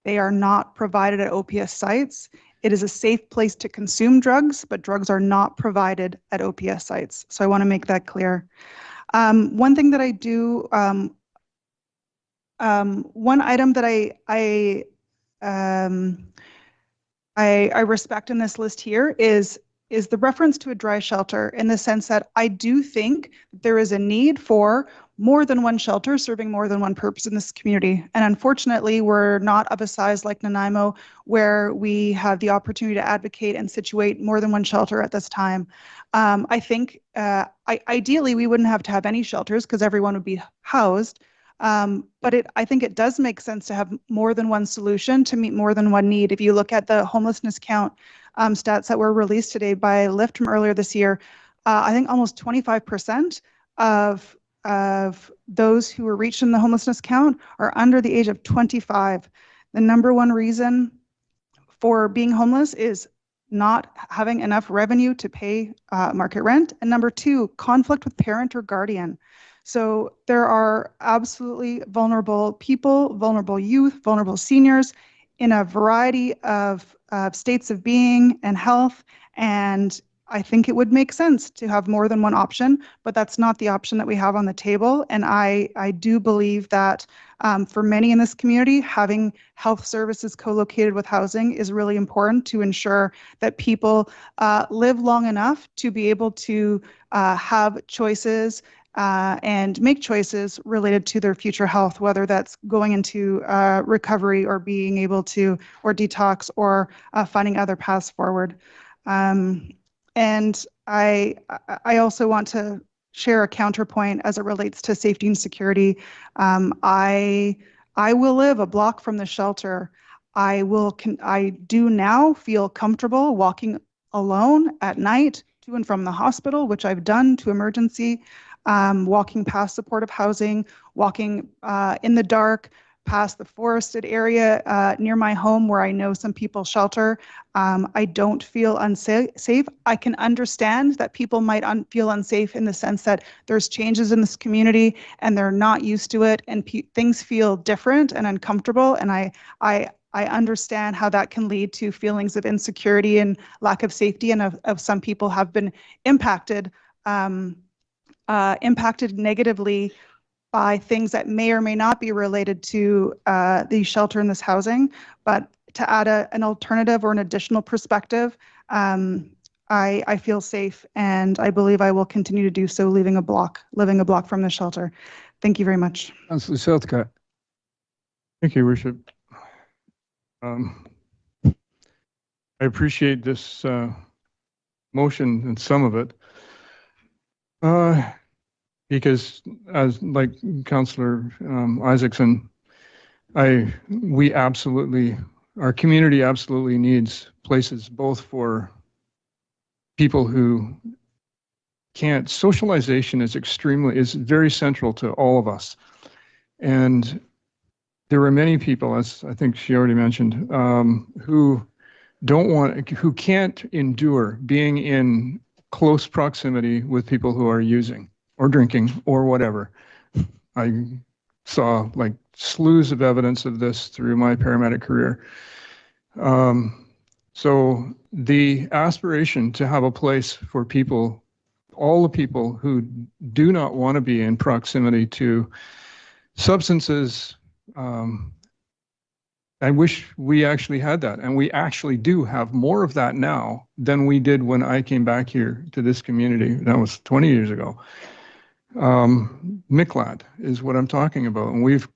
They are not provided at OPS sites. It is a safe place to consume drugs, but drugs are not provided at OPS sites. So I want to make that clear. One thing that I do, one item that I respect in this list here is is the reference to a dry shelter, in the sense that I do think there is a need for more than one shelter serving more than one purpose in this community. And unfortunately, we're not of a size like Nanaimo where we have the opportunity to advocate and situate more than one shelter at this time. I think ideally we wouldn't have to have any shelters because everyone would be housed. But I think it does make sense to have more than one solution to meet more than one need. If you look at the homelessness count stats that were released today by Lyft from earlier this year, I think almost 25% of those who were reached in the homelessness count are under the age of 25. The number one reason for being homeless is not having enough revenue to pay market rent. And number two, conflict with parent or guardian. So there are absolutely vulnerable people, vulnerable youth, vulnerable seniors in a variety of states of being and health. And I think it would make sense to have more than one option, but that's not the option that we have on the table. And I do believe that for many in this community, having health services co-located with housing is really important to ensure that people live long enough to be able to have choices and make choices related to their future health, whether that's going into recovery or being able to, or detox, or finding other paths forward. And I also want to share a counterpoint as it relates to safety and security. I will live a block from the shelter. I do now feel comfortable walking alone at night to and from the hospital, which I've done to emergency, walking past supportive housing, walking in the dark, past the forested area near my home where I know some people shelter. I don't feel unsafe. I can understand that people might feel unsafe in the sense that there's changes in this community and they're not used to it, and things feel different and uncomfortable. And I understand how that can lead to feelings of insecurity and lack of safety, and of some people have been impacted negatively by things that may or may not be related to the shelter in this housing. But to add an alternative or an additional perspective, I feel safe, and I believe I will continue to do so living a block from the shelter. Thank you very much. Councillor Southcott. Thank you, Worship. I appreciate this motion and some of it. Because as like Councillor Isaacson, our community absolutely needs places both for people who can't. Socialization is very central to all of us. And there are many people, as I think she already mentioned, who can't endure being in close proximity with people who are using or drinking or whatever. I saw like slews of evidence of this through my paramedic career. So the aspiration to have a place for people, all the people who do not want to be in proximity to substances, I wish we actually had that. And we actually do have more of that now than we did when I came back here to this community. That was 20 years ago. MICLAD is what I'm talking about, and we've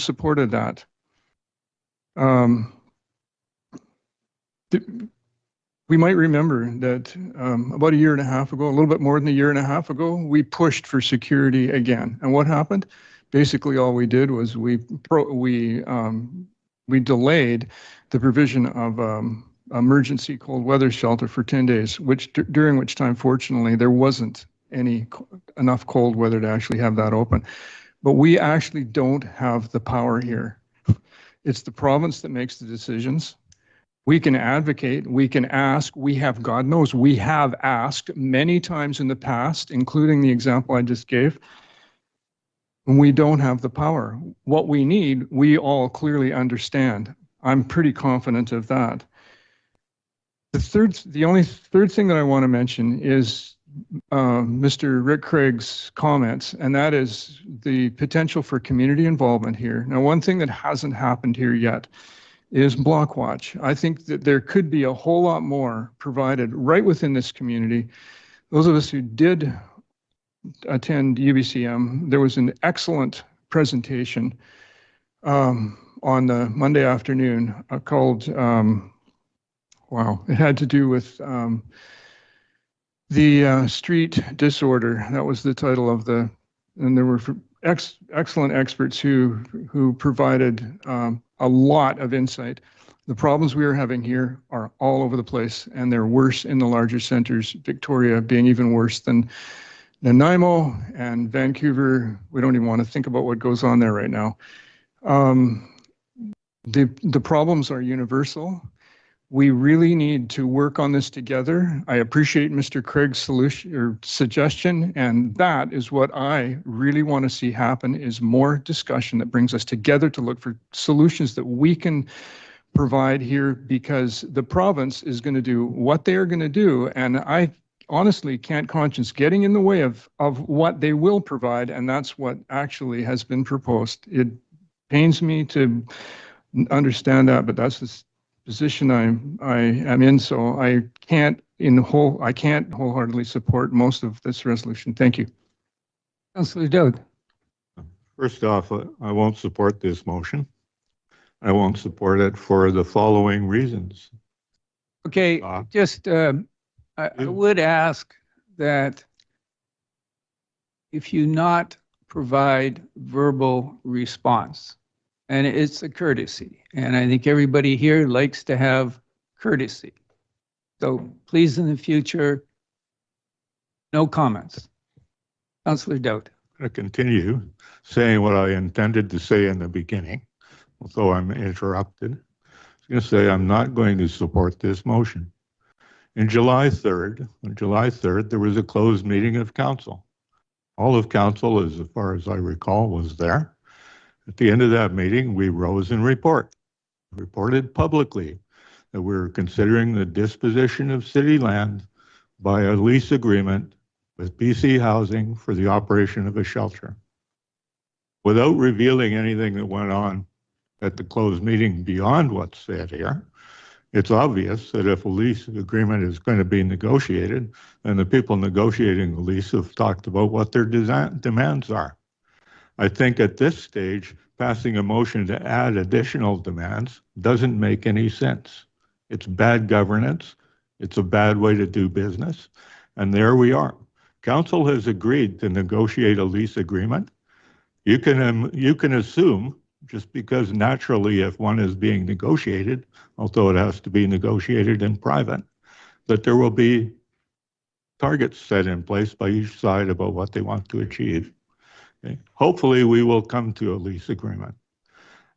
supported that. We might remember that about a year and a half ago, a little bit more than a year and a half ago, we pushed for security again. And what happened? Basically, all we did was we delayed the provision of emergency cold weather shelter for 10 days, during which time, fortunately, there wasn't enough cold weather to actually have that open. But we actually don't have the power here. It's the province that makes the decisions. We can advocate, we can ask, God knows, we have asked many times in the past, including the example I just gave. And we don't have the power. What we need, we all clearly understand. I'm pretty confident of that. The only third thing that I want to mention is Mr. Rick Craig's comments, and that is the potential for community involvement here. Now, one thing that hasn't happened here yet is block watch. I think that there could be a whole lot more provided right within this community. Those of us who did attend UBCM, there was an excellent presentation on the Monday afternoon called, wow, it had to do with the street disorder. That was the title of the, and there were excellent experts who provided a lot of insight. The problems we are having here are all over the place, and they're worse in the larger centers, Victoria being even worse than Nanaimo and Vancouver. We don't even want to think about what goes on there right now. The problems are universal. We really need to work on this together. I appreciate Mr. Craig's solution or suggestion, and that is what I really want to see happen, is more discussion that brings us together to look for solutions that we can provide here, because the province is going to do what they are going to do, and I honestly can't conscience getting in the way of what they will provide, and that's what actually has been proposed. It pains me to understand that, but that's the position I am in, so I can't wholeheartedly support most of this resolution. Thank you. Councillor Dowd. First off, I won't support this motion. I won't support it for the following reasons. Okay, just I would ask that if you not provide verbal response, and it's a courtesy, and I think everybody here likes to have courtesy. So please, in the future, no comments. Councillor Dowd. I continue saying what I intended to say in the beginning, although I'm interrupted. I was going to say I'm not going to support this motion. On July 3rd, there was a closed meeting of council. All of council, as far as I recall, was there. At the end of that meeting, we rose and reported publicly that we were considering the disposition of city land by a lease agreement with BC Housing for the operation of a shelter. Without revealing anything that went on at the closed meeting beyond what's said here, it's obvious that if a lease agreement is going to be negotiated, then the people negotiating the lease have talked about what their demands are. I think at this stage, passing a motion to add additional demands doesn't make any sense. It's bad governance. It's a bad way to do business. And there we are. Council has agreed to negotiate a lease agreement. You can assume, just because naturally if one is being negotiated, although it has to be negotiated in private, that there will be targets set in place by each side about what they want to achieve. Okay. Hopefully we will come to a lease agreement.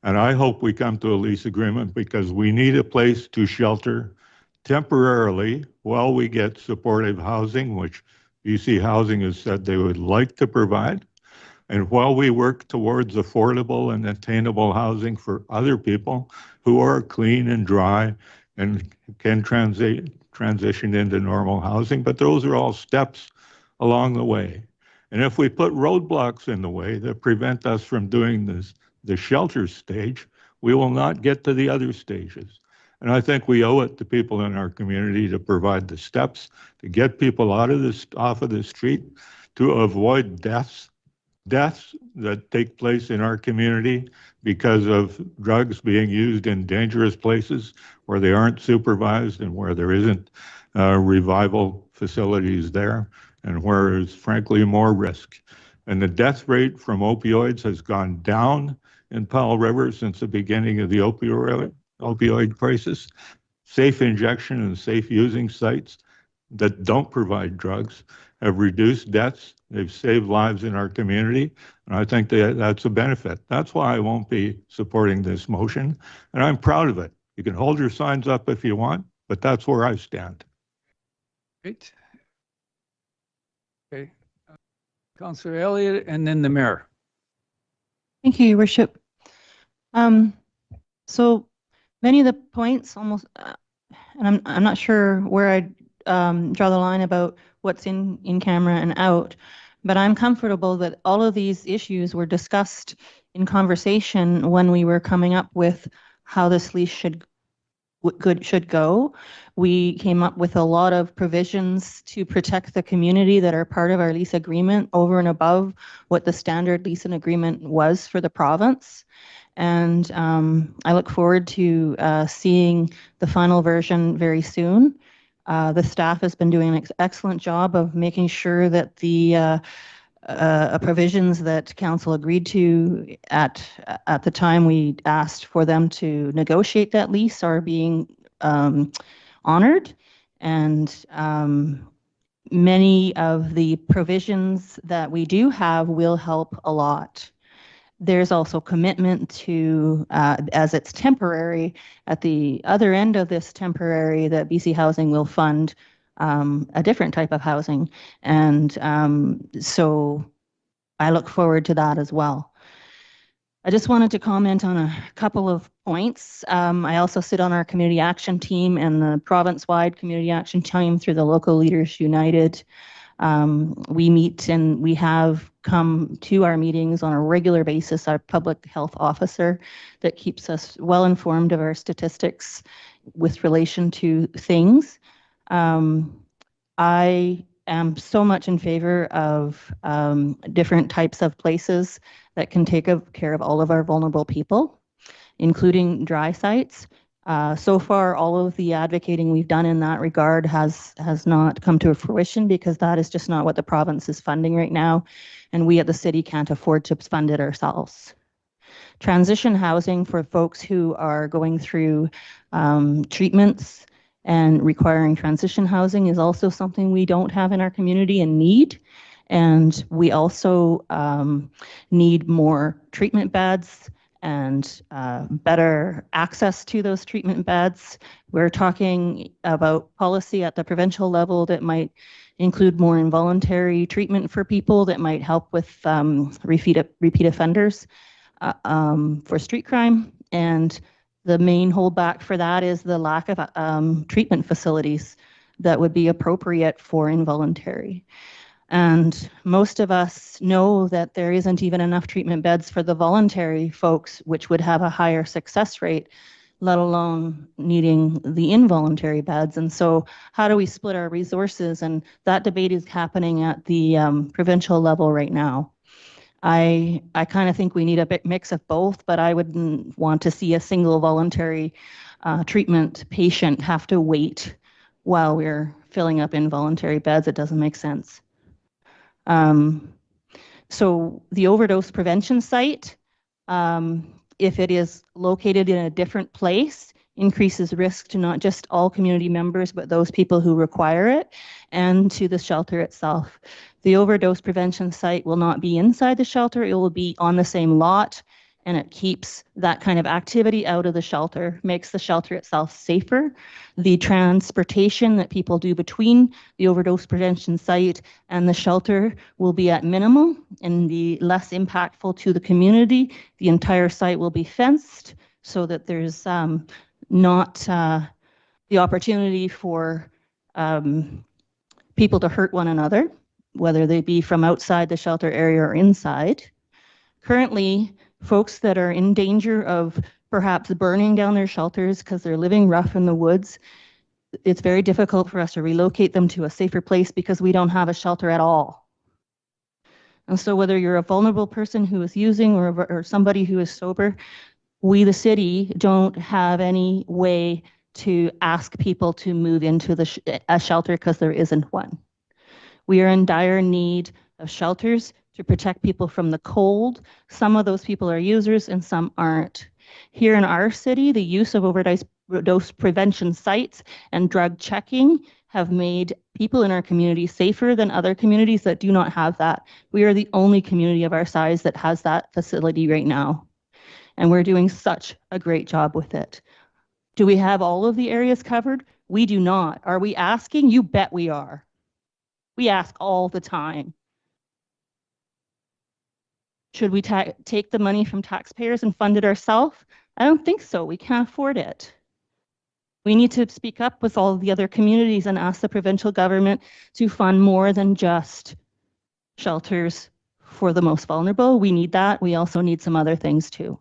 And I hope we come to a lease agreement because we need a place to shelter temporarily while we get supportive housing, which BC Housing has said they would like to provide. And while we work towards affordable and attainable housing for other people who are clean and dry and can transition into normal housing, but those are all steps along the way. And if we put roadblocks in the way that prevent us from doing the shelter stage, we will not get to the other stages. And I think we owe it to people in our community to provide the steps to get people off of the street, to avoid deaths that take place in our community because of drugs being used in dangerous places where they aren't supervised and where there isn't revival facilities there, and where there's frankly more risk. And the death rate from opioids has gone down in Powell River since the beginning of the opioid crisis. Safe injection and safe using sites that don't provide drugs have reduced deaths. They've saved lives in our community, and I think that's a benefit. That's why I won't be supporting this motion, and I'm proud of it. You can hold your signs up if you want, but that's where I stand. Great. Okay. Councillor Elliott and then the mayor. Thank you, Your Worship. So many of the points almost, and I'm not sure where I'd draw the line about what's in camera and out, but I'm comfortable that all of these issues were discussed in conversation when we were coming up with how this lease should go. We came up with a lot of provisions to protect the community that are part of our lease agreement over and above what the standard lease and agreement was for the province. And I look forward to seeing the final version very soon. The staff has been doing an excellent job of making sure that the provisions that council agreed to at the time we asked for them to negotiate that lease are being honored. And many of the provisions that we do have will help a lot. There's also commitment to, as it's temporary, at the other end of this temporary, that BC Housing will fund a different type of housing. And so I look forward to that as well. I just wanted to comment on a couple of points. I also sit on our community action team and the province-wide community action team through the Local Leaders United. We meet and we have come to our meetings on a regular basis, our public health officer that keeps us well informed of our statistics with relation to things. I am so much in favor of different types of places that can take care of all of our vulnerable people, including dry sites. So far, all of the advocating we've done in that regard has not come to fruition because that is just not what the province is funding right now, and we at the city can't afford to fund it ourselves. Transition housing for folks who are going through treatments and requiring transition housing is also something we don't have in our community and need. And we also need more treatment beds and better access to those treatment beds. We're talking about policy at the provincial level that might include more involuntary treatment for people that might help with repeat offenders for street crime. And the main holdback for that is the lack of treatment facilities that would be appropriate for involuntary. And most of us know that there isn't even enough treatment beds for the voluntary folks, which would have a higher success rate, let alone needing the involuntary beds. And so how do we split our resources? And that debate is happening at the provincial level right now. I kind of think we need a bit mix of both, but I wouldn't want to see a single voluntary treatment patient have to wait while we're filling up involuntary beds. It doesn't make sense. So the overdose prevention site, if it is located in a different place, increases risk to not just all community members, but those people who require it, and to the shelter itself. The overdose prevention site will not be inside the shelter, it will be on the same lot, and it keeps that kind of activity out of the shelter, makes the shelter itself safer. The transportation that people do between the overdose prevention site and the shelter will be at minimum and be less impactful to the community. The entire site will be fenced so that there's not the opportunity for people to hurt one another, whether they be from outside the shelter area or inside. Currently, folks that are in danger of perhaps burning down their shelters because they're living rough in the woods, it's very difficult for us to relocate them to a safer place because we don't have a shelter at all. And so whether you're a vulnerable person who is using or somebody who is sober, we, the city, don't have any way to ask people to move into a shelter because there isn't one. We are in dire need of shelters to protect people from the cold. Some of those people are users and some aren't. Here in our city, the use of overdose prevention sites and drug checking have made people in our community safer than other communities that do not have that. We are the only community of our size that has that facility right now. And we're doing such a great job with it. Do we have all of the areas covered? We do not. Are we asking? You bet we are. We ask all the time. Should we take the money from taxpayers and fund it ourselves? I don't think so. We can't afford it. We need to speak up with all the other communities and ask the provincial government to fund more than just shelters for the most vulnerable. We need that. We also need some other things too.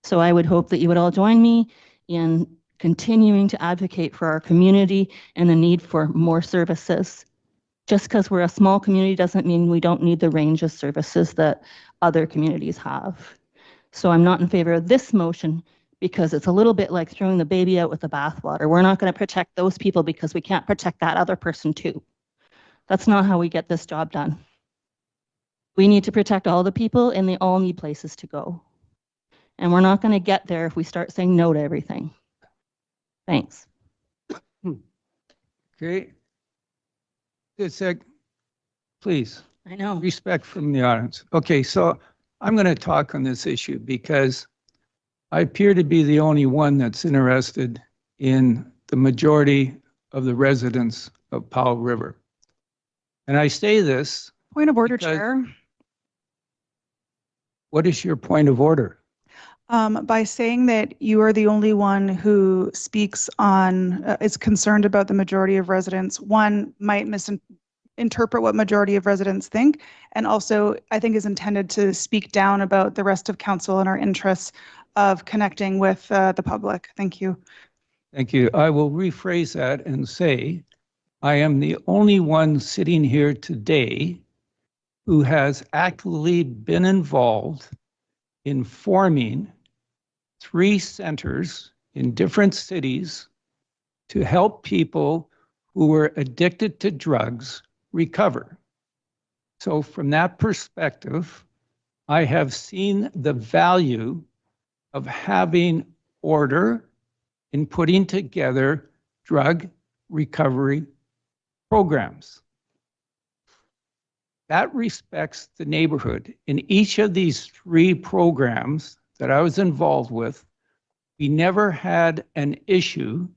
So I would hope that you would all join me in continuing to advocate for our community and the need for more services. Just because we're a small community doesn't mean we don't need the range of services that other communities have. So I'm not in favor of this motion because it's a little bit like throwing the baby out with the bathwater. We're not going to protect those people because we can't protect that other person too. That's not how we get this job done. We need to protect all the people and they all need places to go. And we're not going to get there if we start saying no to everything. Thanks. Okay. It's please. I know. Respect from the audience. Okay, so I'm going to talk on this issue because I appear to be the only one that's interested in the majority of the residents of Powell River. And I say this. Point of order, because, Chair. What is your point of order? By saying that you are the only one who speaks on, is concerned about the majority of residents, one might misinterpret what majority of residents think, and also I think is intended to speak down about the rest of council and our interests of connecting with the public. Thank you. Thank you. I will rephrase that and say, I am the only one sitting here today who has actively been involved in forming 3 centers in different cities to help people who were addicted to drugs recover. So from that perspective, I have seen the value of having order in putting together drug recovery programs. That respects the neighborhood. In each of these 3 programs that I was involved with, we never had an issue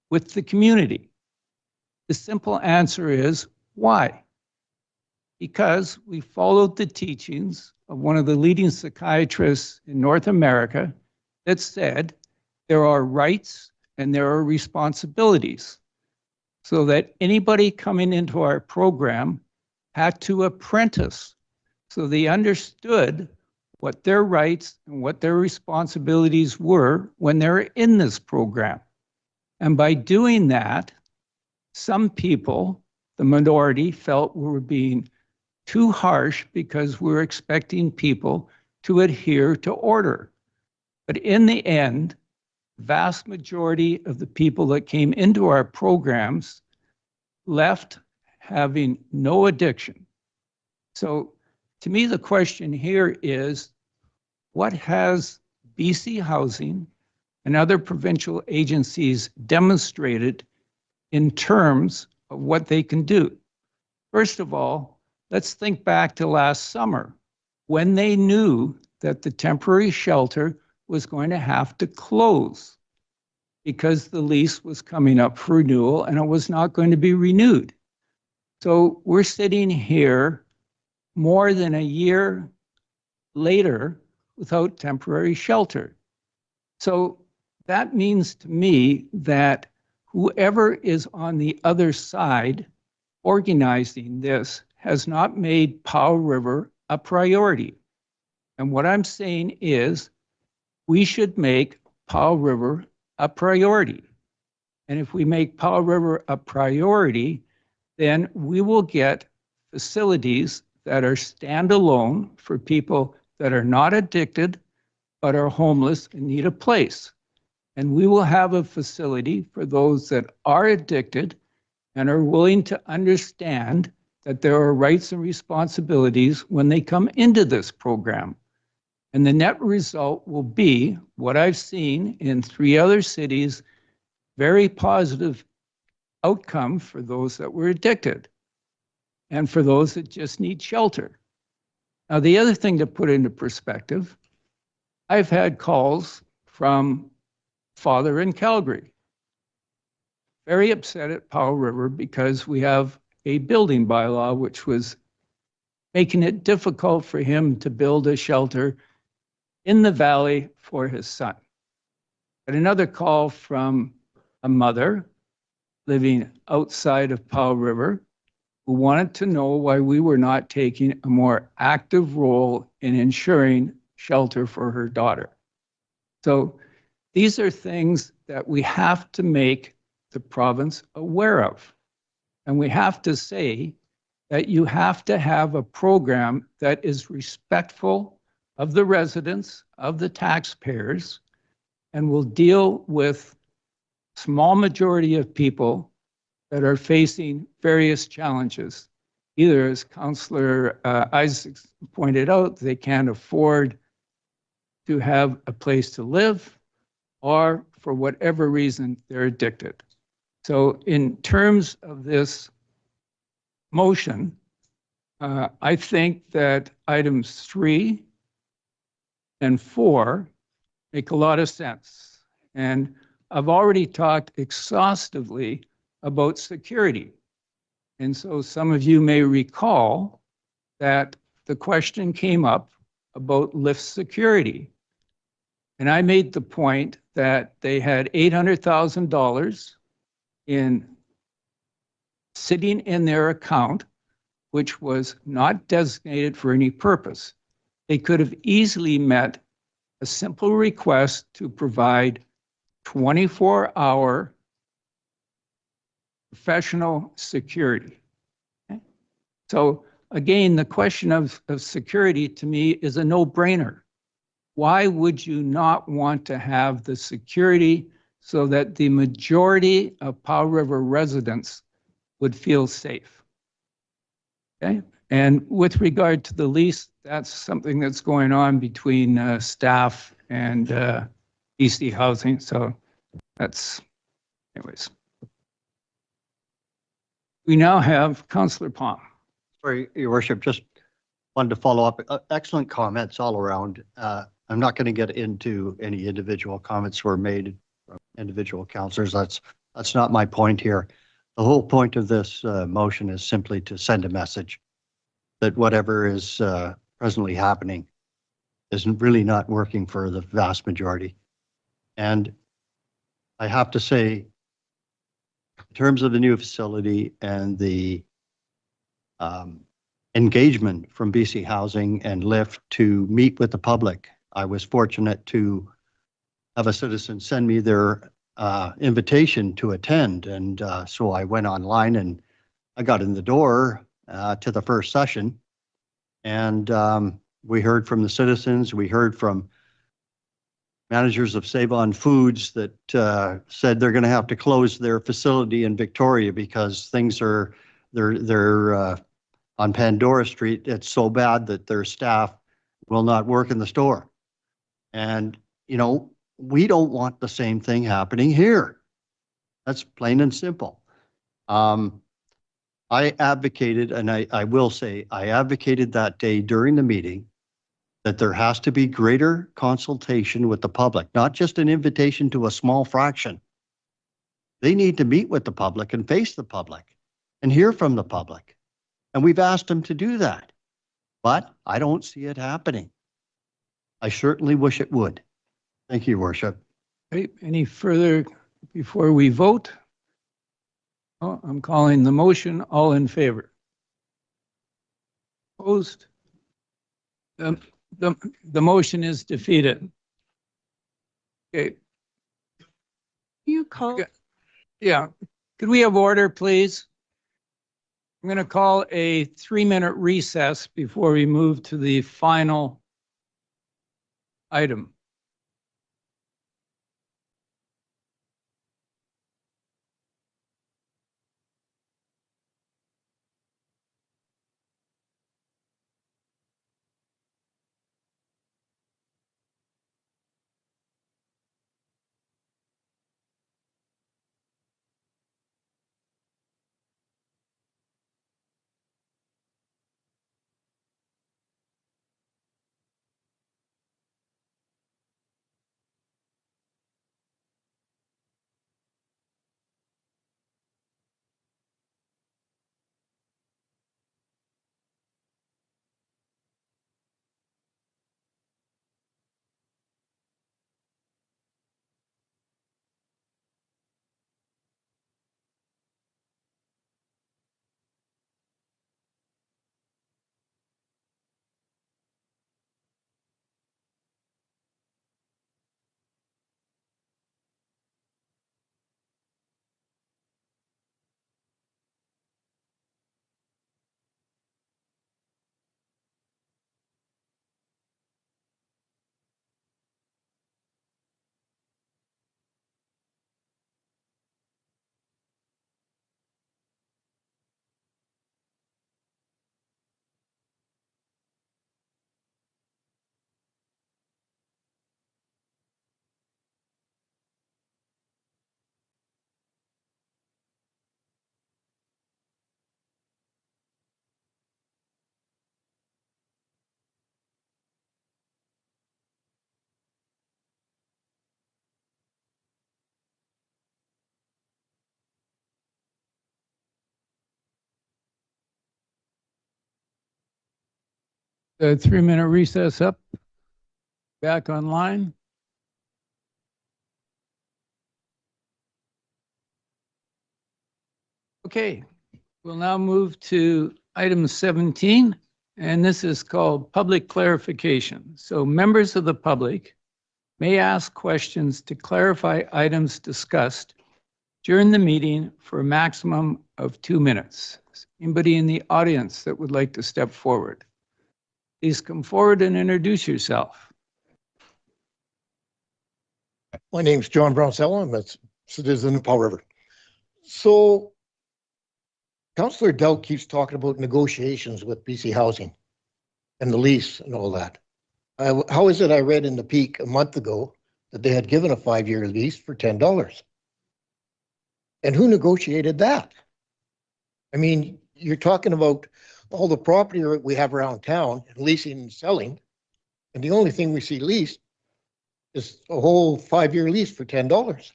with the community. The simple answer is why? Because we followed the teachings of one of the leading psychiatrists in North America that said there are rights and there are responsibilities, so that anybody coming into our program had to apprentice so they understood what their rights and what their responsibilities were when they're in this program. And by doing that, some people, the minority, felt we were being too harsh because we're expecting people to adhere to order. But in the end, vast majority of the people that came into our programs left having no addiction. So to me, the question here is, what has BC Housing and other provincial agencies demonstrated in terms of what they can do? First of all, let's think back to last summer when they knew that the temporary shelter was going to have to close because the lease was coming up for renewal and it was not going to be renewed. So we're sitting here more than a year later without temporary shelter. So that means to me that whoever is on the other side organizing this has not made Powell River a priority. And what I'm saying is we should make Powell River a priority. And if we make Powell River a priority, then we will get facilities that are standalone for people that are not addicted, but are homeless and need a place. And we will have a facility for those that are addicted and are willing to understand that there are rights and responsibilities when they come into this program. And the net result will be what I've seen in 3 other cities, very positive outcome for those that were addicted and for those that just need shelter. Now, the other thing to put into perspective, I've had calls from father in Calgary, very upset at Powell River because we have a building bylaw which was making it difficult for him to build a shelter in the valley for his son. But another call from a mother living outside of Powell River who wanted to know why we were not taking a more active role in ensuring shelter for her daughter. So these are things that we have to make the province aware of. And we have to say that you have to have a program that is respectful of the residents, of the taxpayers, and will deal with small majority of people that are facing various challenges. Either, as Councillor Isaacs pointed out, they can't afford to have a place to live, or for whatever reason, they're addicted. So in terms of this motion, I think that items 3 and 4 make a lot of sense. And I've already talked exhaustively about security. And so some of you may recall that the question came up about lift security. And I made the point that they had $800,000 in sitting in their account, which was not designated for any purpose. They could have easily met a simple request to provide 24-hour professional security. Okay? So again, the question of security to me is a no-brainer. Why would you not want to have the security so that the majority of Powell River residents would feel safe? Okay, and with regard to the lease, that's something that's going on between staff and BC Housing. So that's, anyways. We now have Councillor Palm. Sorry, Your Worship, just wanted to follow up. Excellent comments all around. I'm not going to get into any individual comments were made from individual councillors. That's not my point here. The whole point of this motion is simply to send a message that whatever is presently happening is really not working for the vast majority. And I have to say, in terms of the new facility and the engagement from BC Housing and LIFT to meet with the public, I was fortunate to have a citizen send me their invitation to attend. And so I went online and I got in the door to the first session. And we heard from the citizens, we heard from managers of Save On Foods that said they're going to have to close their facility in Victoria because things are, they're on Pandora Street. It's so bad that their staff will not work in the store. And, you know, we don't want the same thing happening here. That's plain and simple. I advocated, and I will say, I advocated that day during the meeting that there has to be greater consultation with the public, not just an invitation to a small fraction. They need to meet with the public and face the public and hear from the public. And we've asked them to do that, but I don't see it happening. I certainly wish it would. Thank you, Your Worship. Okay, any further before we vote? Oh, I'm calling the motion. All in favor? Opposed? The motion is defeated. Okay. You call. Yeah. Could we have order, please? I'm going to call a 3-minute recess before we move to the final item. The 3-minute recess up. Back online. Okay, we'll now move to item 17, and this is called public clarification. So members of the public may ask questions to clarify items discussed during the meeting for a maximum of 2 minutes. Anybody in the audience that would like to step forward? Please come forward and introduce yourself. My name's John Brownsello. I'm a citizen of Powell River. So Councillor Dell keeps talking about negotiations with BC Housing and the lease and all that. How is it I read in the Peak a month ago that they had given a 5-year lease for $10? And who negotiated that? I mean, you're talking about all the property we have around town, leasing and selling, and the only thing we see leased is a whole 5-year lease for $10.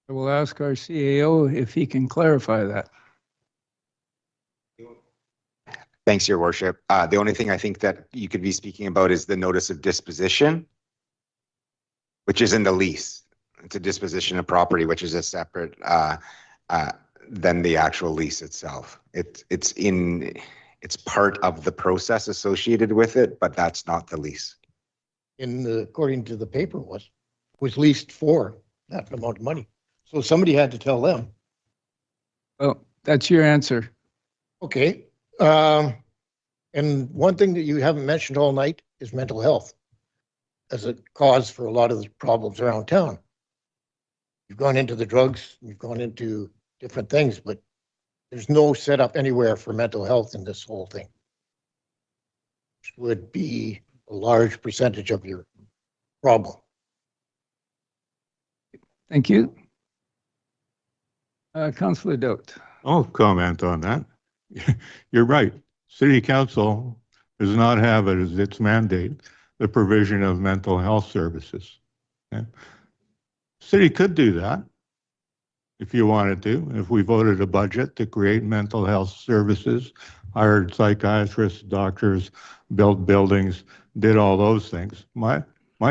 I will ask our CAO if he can clarify that. Thanks, Your Worship. The only thing I think that you could be speaking about is the notice of disposition, which is in the lease. It's a disposition of property, which is a separate than the actual lease itself. It's part of the process associated with it, but that's not the lease. According to the paper, was leased for that amount of money. So somebody had to tell them. Oh, that's your answer. Okay. And one thing that you haven't mentioned all night is mental health as a cause for a lot of the problems around town. You've gone into the drugs, you've gone into different things, but there's no setup anywhere for mental health in this whole thing. Which would be a large percentage of your problem. Thank you. Councillor Dote. I'll comment on that. You're right. City Council does not have it as its mandate, the provision of mental health services. Okay? City could do that if you wanted to, if we voted a budget to create mental health services, hired psychiatrists, doctors, built buildings, did all those things. My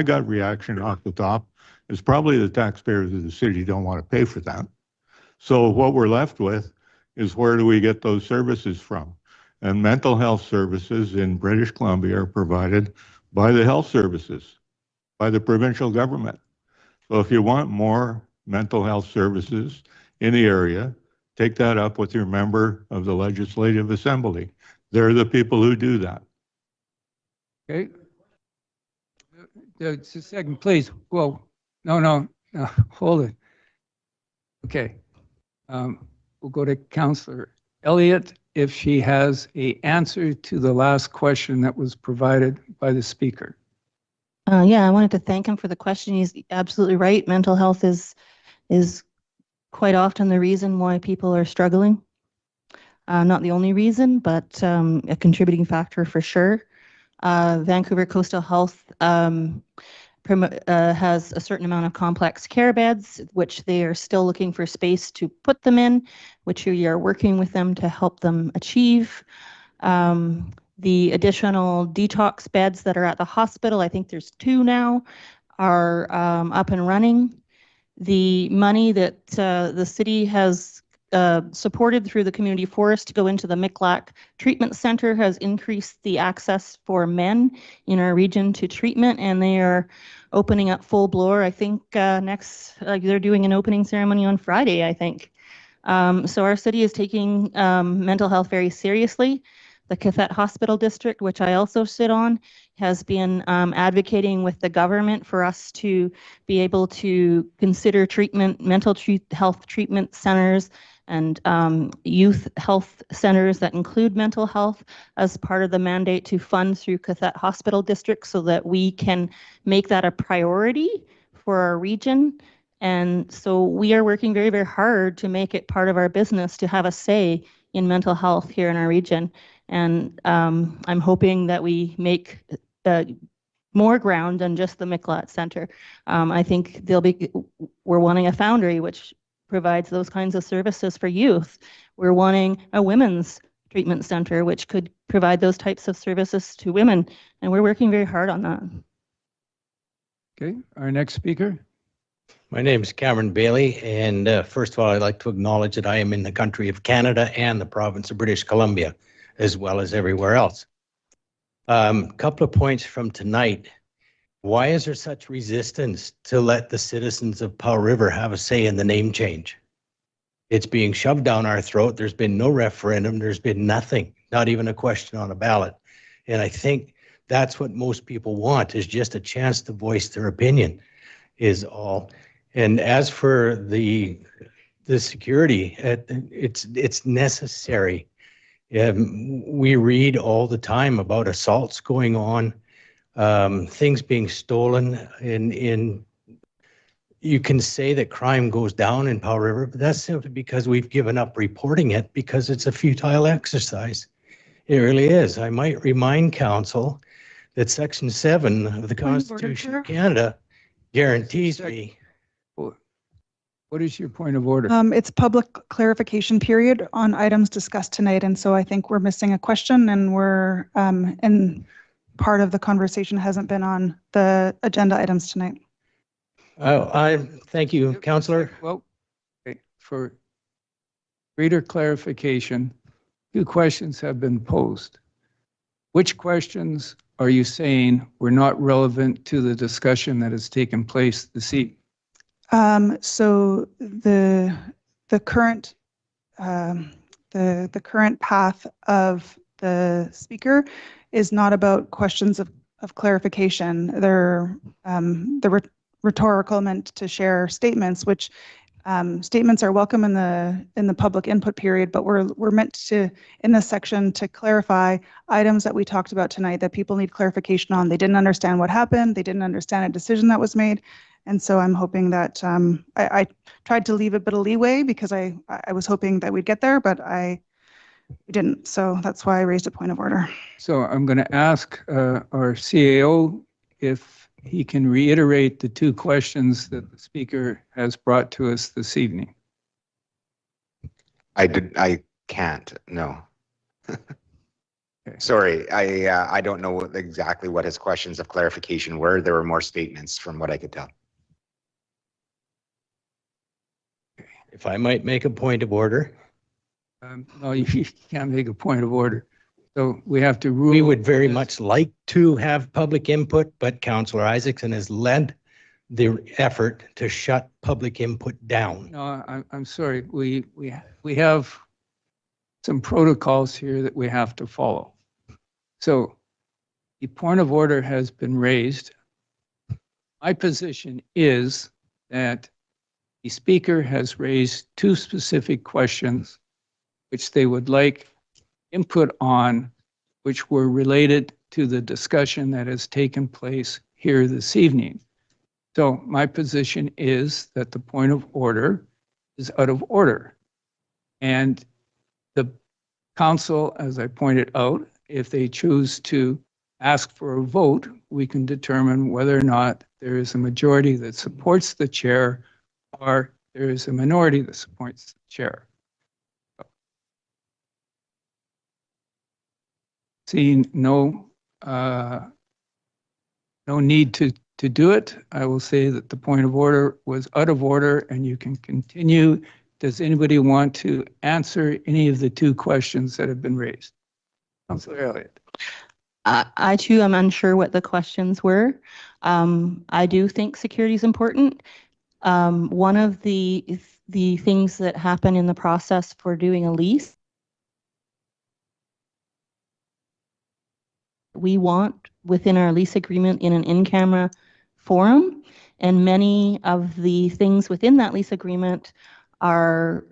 gut reaction off the top is probably the taxpayers of the city don't want to pay for that. So what we're left with is where do we get those services from? And mental health services in British Columbia are provided by the health services, by the provincial government. So if you want more mental health services in the area, take that up with your member of the Legislative Assembly. They're the people who do that. Okay. Just a second, please. Whoa. No, hold it. Okay. We'll go to Councillor Elliott if she has an answer to the last question that was provided by the speaker. Yeah, I wanted to thank him for the question. He's absolutely right. Mental health is quite often the reason why people are struggling. Not the only reason, but a contributing factor for sure. Vancouver Coastal Health has a certain amount of complex care beds, which they are still looking for space to put them in, which we are working with them to help them achieve. The additional detox beds that are at the hospital, I think there's 2 now, are up and running. The money that the city has supported through the community forest to go into the Miclac Treatment Center has increased the access for men in our region to treatment, and they are opening up full blower. I think they're doing an opening ceremony on Friday, I think. So our city is taking mental health very seriously. The Cathette Hospital District, which I also sit on, has been advocating with the government for us to be able to consider mental health treatment centers and youth health centers that include mental health as part of the mandate to fund through Cathette Hospital District so that we can make that a priority for our region. And so we are working very, very hard to make it part of our business to have a say in mental health here in our region. And I'm hoping that we make more ground than just the Miclac Center. I think we're wanting a foundry which provides those kinds of services for youth. We're wanting a women's treatment center, which could provide those types of services to women. And we're working very hard on that. Okay, our next speaker. My name is Cameron Bailey, and first of all, I'd like to acknowledge that I am in the country of Canada and the province of British Columbia, as well as everywhere else. Couple of points from tonight. Why is there such resistance to let the citizens of Powell River have a say in the name change? It's being shoved down our throat. There's been no referendum. There's been nothing, not even a question on a ballot. And I think that's what most people want, is just a chance to voice their opinion is all. And as for the security, it's necessary. We read all the time about assaults going on, things being stolen. You can say that crime goes down in Powell River, but that's simply because we've given up reporting it because it's a futile exercise. It really is. I might remind council that Section 7 of the Constitution of Canada guarantees me. What is your point of order? It's public clarification period on items discussed tonight, and so I think we're missing a question, and and part of the conversation hasn't been on the agenda items tonight. Thank you, Councillor. Well, okay, for greater clarification, 2 questions have been posed. Which questions are you saying were not relevant to the discussion that has taken place this evening? So the current the current path of the speaker is not about questions of clarification. They're rhetorical, meant to share statements, which statements are welcome in the public input period, but we're meant to, in this section, to clarify items that we talked about tonight that people need clarification on. They didn't understand what happened. They didn't understand a decision that was made. And so I'm hoping that I tried to leave a bit of leeway because I was hoping that we'd get there, but we didn't. So that's why I raised a point of order. So I'm going to ask our CAO if he can reiterate the 2 questions that the speaker has brought to us this evening. I can't, no. Sorry, I don't know exactly what his questions of clarification were. There were more statements from what I could tell. If I might make a point of order. No, you can't make a point of order. So we have to rule. We would very much like to have public input, but Councillor Isaacson has led the effort to shut public input down. No, I'm sorry. We have some protocols here that we have to follow. So the point of order has been raised. My position is that the speaker has raised 2 specific questions which they would like input on, which were related to the discussion that has taken place here this evening. So my position is that the point of order is out of order. And the council, as I pointed out, if they choose to ask for a vote, we can determine whether or not there is a majority that supports the chair or there is a minority that supports the chair. Seeing no need to do it, I will say that the point of order was out of order and you can continue. Does anybody want to answer any of the 2 questions that have been raised? Councillor Elliott. I too am unsure what the questions were. I do think security is important. One of the things that happen in the process for doing a lease, we want within our lease agreement in an in-camera forum, and many of the things within that lease agreement are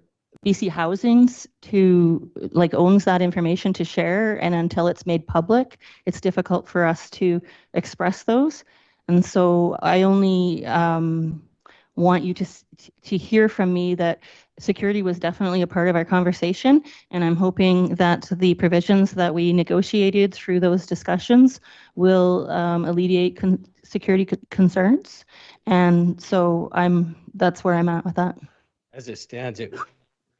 BC Housing's owns that information to share, and until it's made public, it's difficult for us to express those. And so I only want you to hear from me that security was definitely a part of our conversation, and I'm hoping that the provisions that we negotiated through those discussions will alleviate security concerns. And so that's where I'm at with that. As it stands,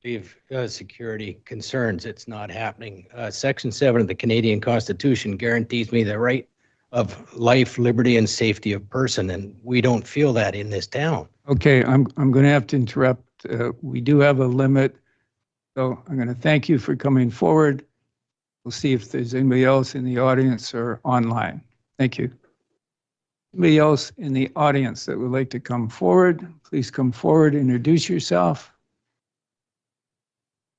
security concerns. It's not happening. Section 7 of the Canadian Constitution guarantees me the right of life, liberty, and safety of person, and we don't feel that in this town. Okay, I'm going to have to interrupt. We do have a limit, so I'm going to thank you for coming forward. We'll see if there's anybody else in the audience or online. Thank you. Anybody else in the audience that would like to come forward, please come forward, introduce yourself.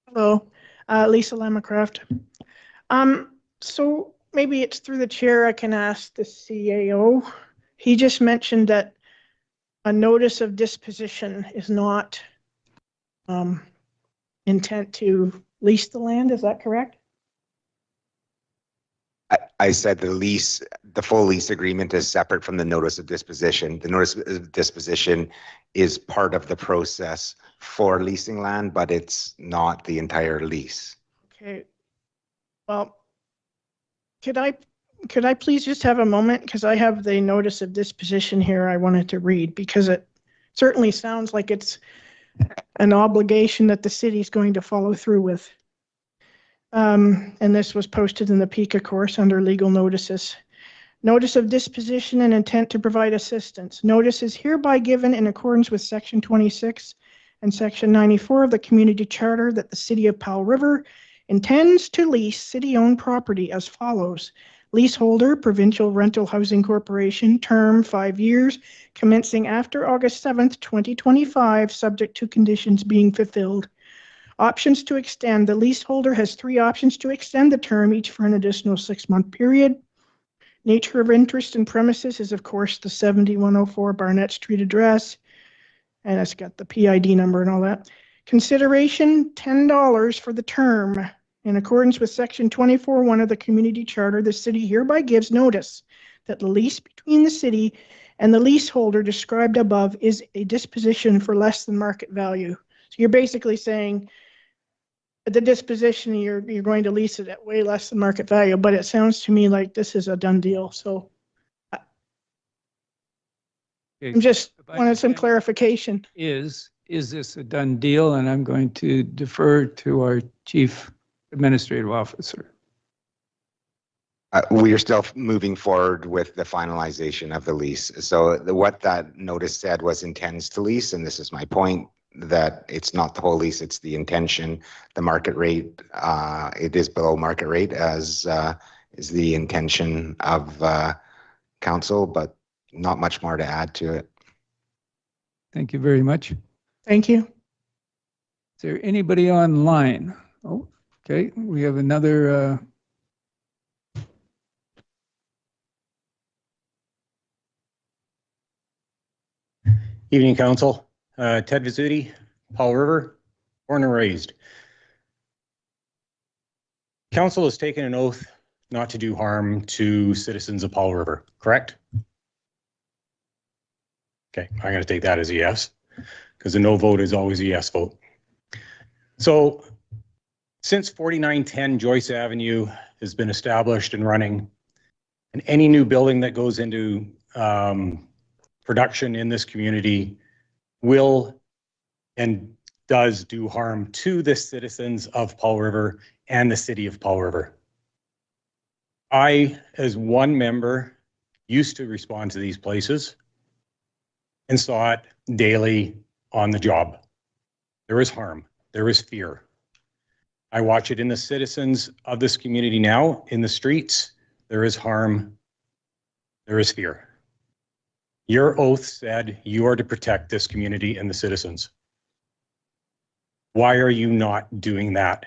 Hello, Lisa Lamacraft. So maybe it's through the chair I can ask the CAO. He just mentioned that a notice of disposition is not intent to lease the land. Is that correct? I said the full lease agreement is separate from the notice of disposition. The notice of disposition is part of the process for leasing land, but it's not the entire lease. Okay. Well, could I please just have a moment? Because I have the notice of disposition here I wanted to read, because it certainly sounds like it's an obligation that the city is going to follow through with. And this was posted in the PICA course under legal notices. Notice of disposition and intent to provide assistance. Notice is hereby given in accordance with Section 26 and Section 94 of the Community Charter that the City of Powell River intends to lease city-owned property as follows. Leaseholder, Provincial Rental Housing Corporation, term 5 years, commencing after August 7th, 2025, subject to conditions being fulfilled. Options to extend. The leaseholder has 3 options to extend the term, each for an additional 6-month period. Nature of interest in premises is, of course, the 7104 Barnet Street address, and it's got the PID number and all that. Consideration, $10 for the term. In accordance with Section 24(1) of the Community Charter, the city hereby gives notice that the lease between the city and the leaseholder described above is a disposition for less than market value. So you're basically saying the disposition, you're going to lease it at way less than market value, but it sounds to me like this is a done deal. So I'm just wanted some clarification. Is this a done deal? And I'm going to defer to our Chief Administrative Officer. We are still moving forward with the finalization of the lease. So what that notice said was intends to lease, and this is my point, that it's not the whole lease, it's the intention. The market rate, it is below market rate, as is the intention of council, but not much more to add to it. Thank you very much. Thank you. Is there anybody online? Oh, okay, we have another Evening, Council. Ted Vizzuti, Powell River, born and raised. Council has taken an oath not to do harm to citizens of Powell River, correct? Okay, I'm going to take that as a yes, because a no vote is always a yes vote. So, since 4910 Joyce Avenue has been established and running, and any new building that goes into production in this community will and does do harm to the citizens of Powell River and the city of Powell River. I, as one member, used to respond to these places and saw it daily on the job. There is harm, there is fear. I watch it in the citizens of this community now, in the streets. There is harm, there is fear. Your oath said you are to protect this community and the citizens. Why are you not doing that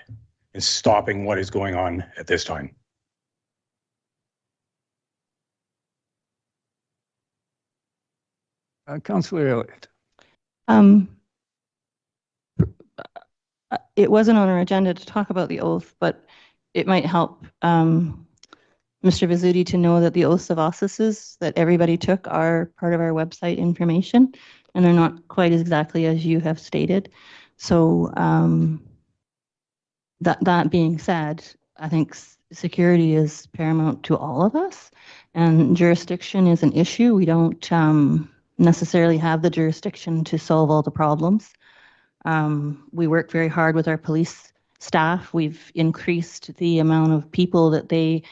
and stopping what is going on at this time? Councillor Elliott. It wasn't on our agenda to talk about the oath, but it might help Mr. Vizzuti to know that the oaths of offices that everybody took are part of our website information, and they're not quite exactly as you have stated. So that being said, I think security is paramount to all of us, and jurisdiction is an issue. We don't necessarily have the jurisdiction to solve all the problems. We work very hard with our police staff. We've increased the amount of people that they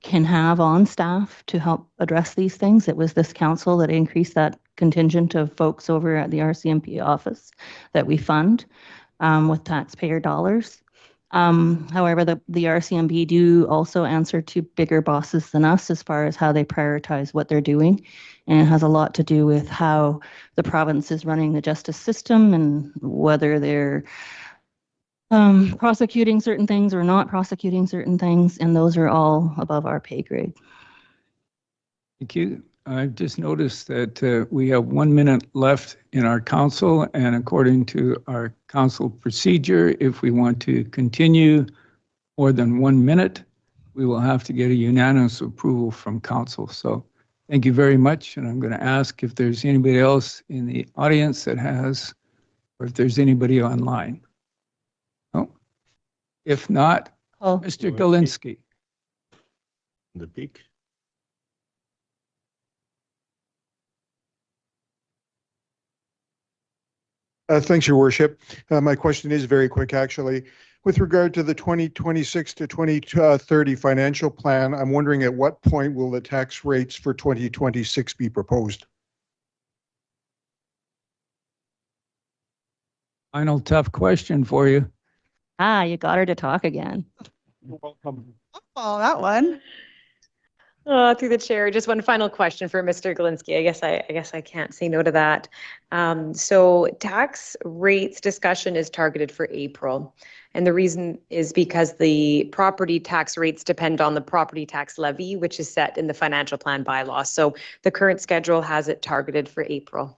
can have on staff to help address these things. It was this council that increased that contingent of folks over at the RCMP office that we fund with taxpayer dollars. However, the RCMP do also answer to bigger bosses than us as far as how they prioritize what they're doing. And it has a lot to do with how the province is running the justice system and whether they're prosecuting certain things or not prosecuting certain things. And those are all above our pay grade. Thank you. I've just noticed that we have 1 minute left in our council, and according to our council procedure, if we want to continue more than 1 minute, we will have to get a unanimous approval from council. So thank you very much. And I'm going to ask if there's anybody else in the audience that has, or if there's anybody online. No? If not, Mr. Galinsky. The peak. Thanks, Your Worship. My question is very quick, actually. With regard to the 2026 to 2030 financial plan, I'm wondering at what point will the tax rates for 2026 be proposed? Final tough question for you. Ah, you got her to talk again. You're welcome. Oh, that one. Through the chair, just one final question for Mr. Galinsky. I guess I can't say no to that. So tax rates discussion is targeted for April. And the reason is because the property tax rates depend on the property tax levy, which is set in the financial plan bylaws. So the current schedule has it targeted for April.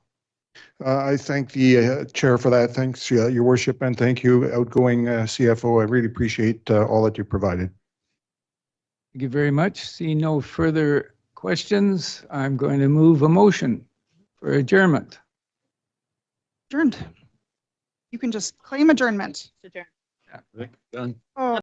I thank the chair for that. Thanks, Your Worship, and thank you, outgoing CFO. I really appreciate all that you provided. Thank you very much. See no further questions. I'm going to move a motion for adjournment. Adjourned. You can just claim adjournment. Done. Oh.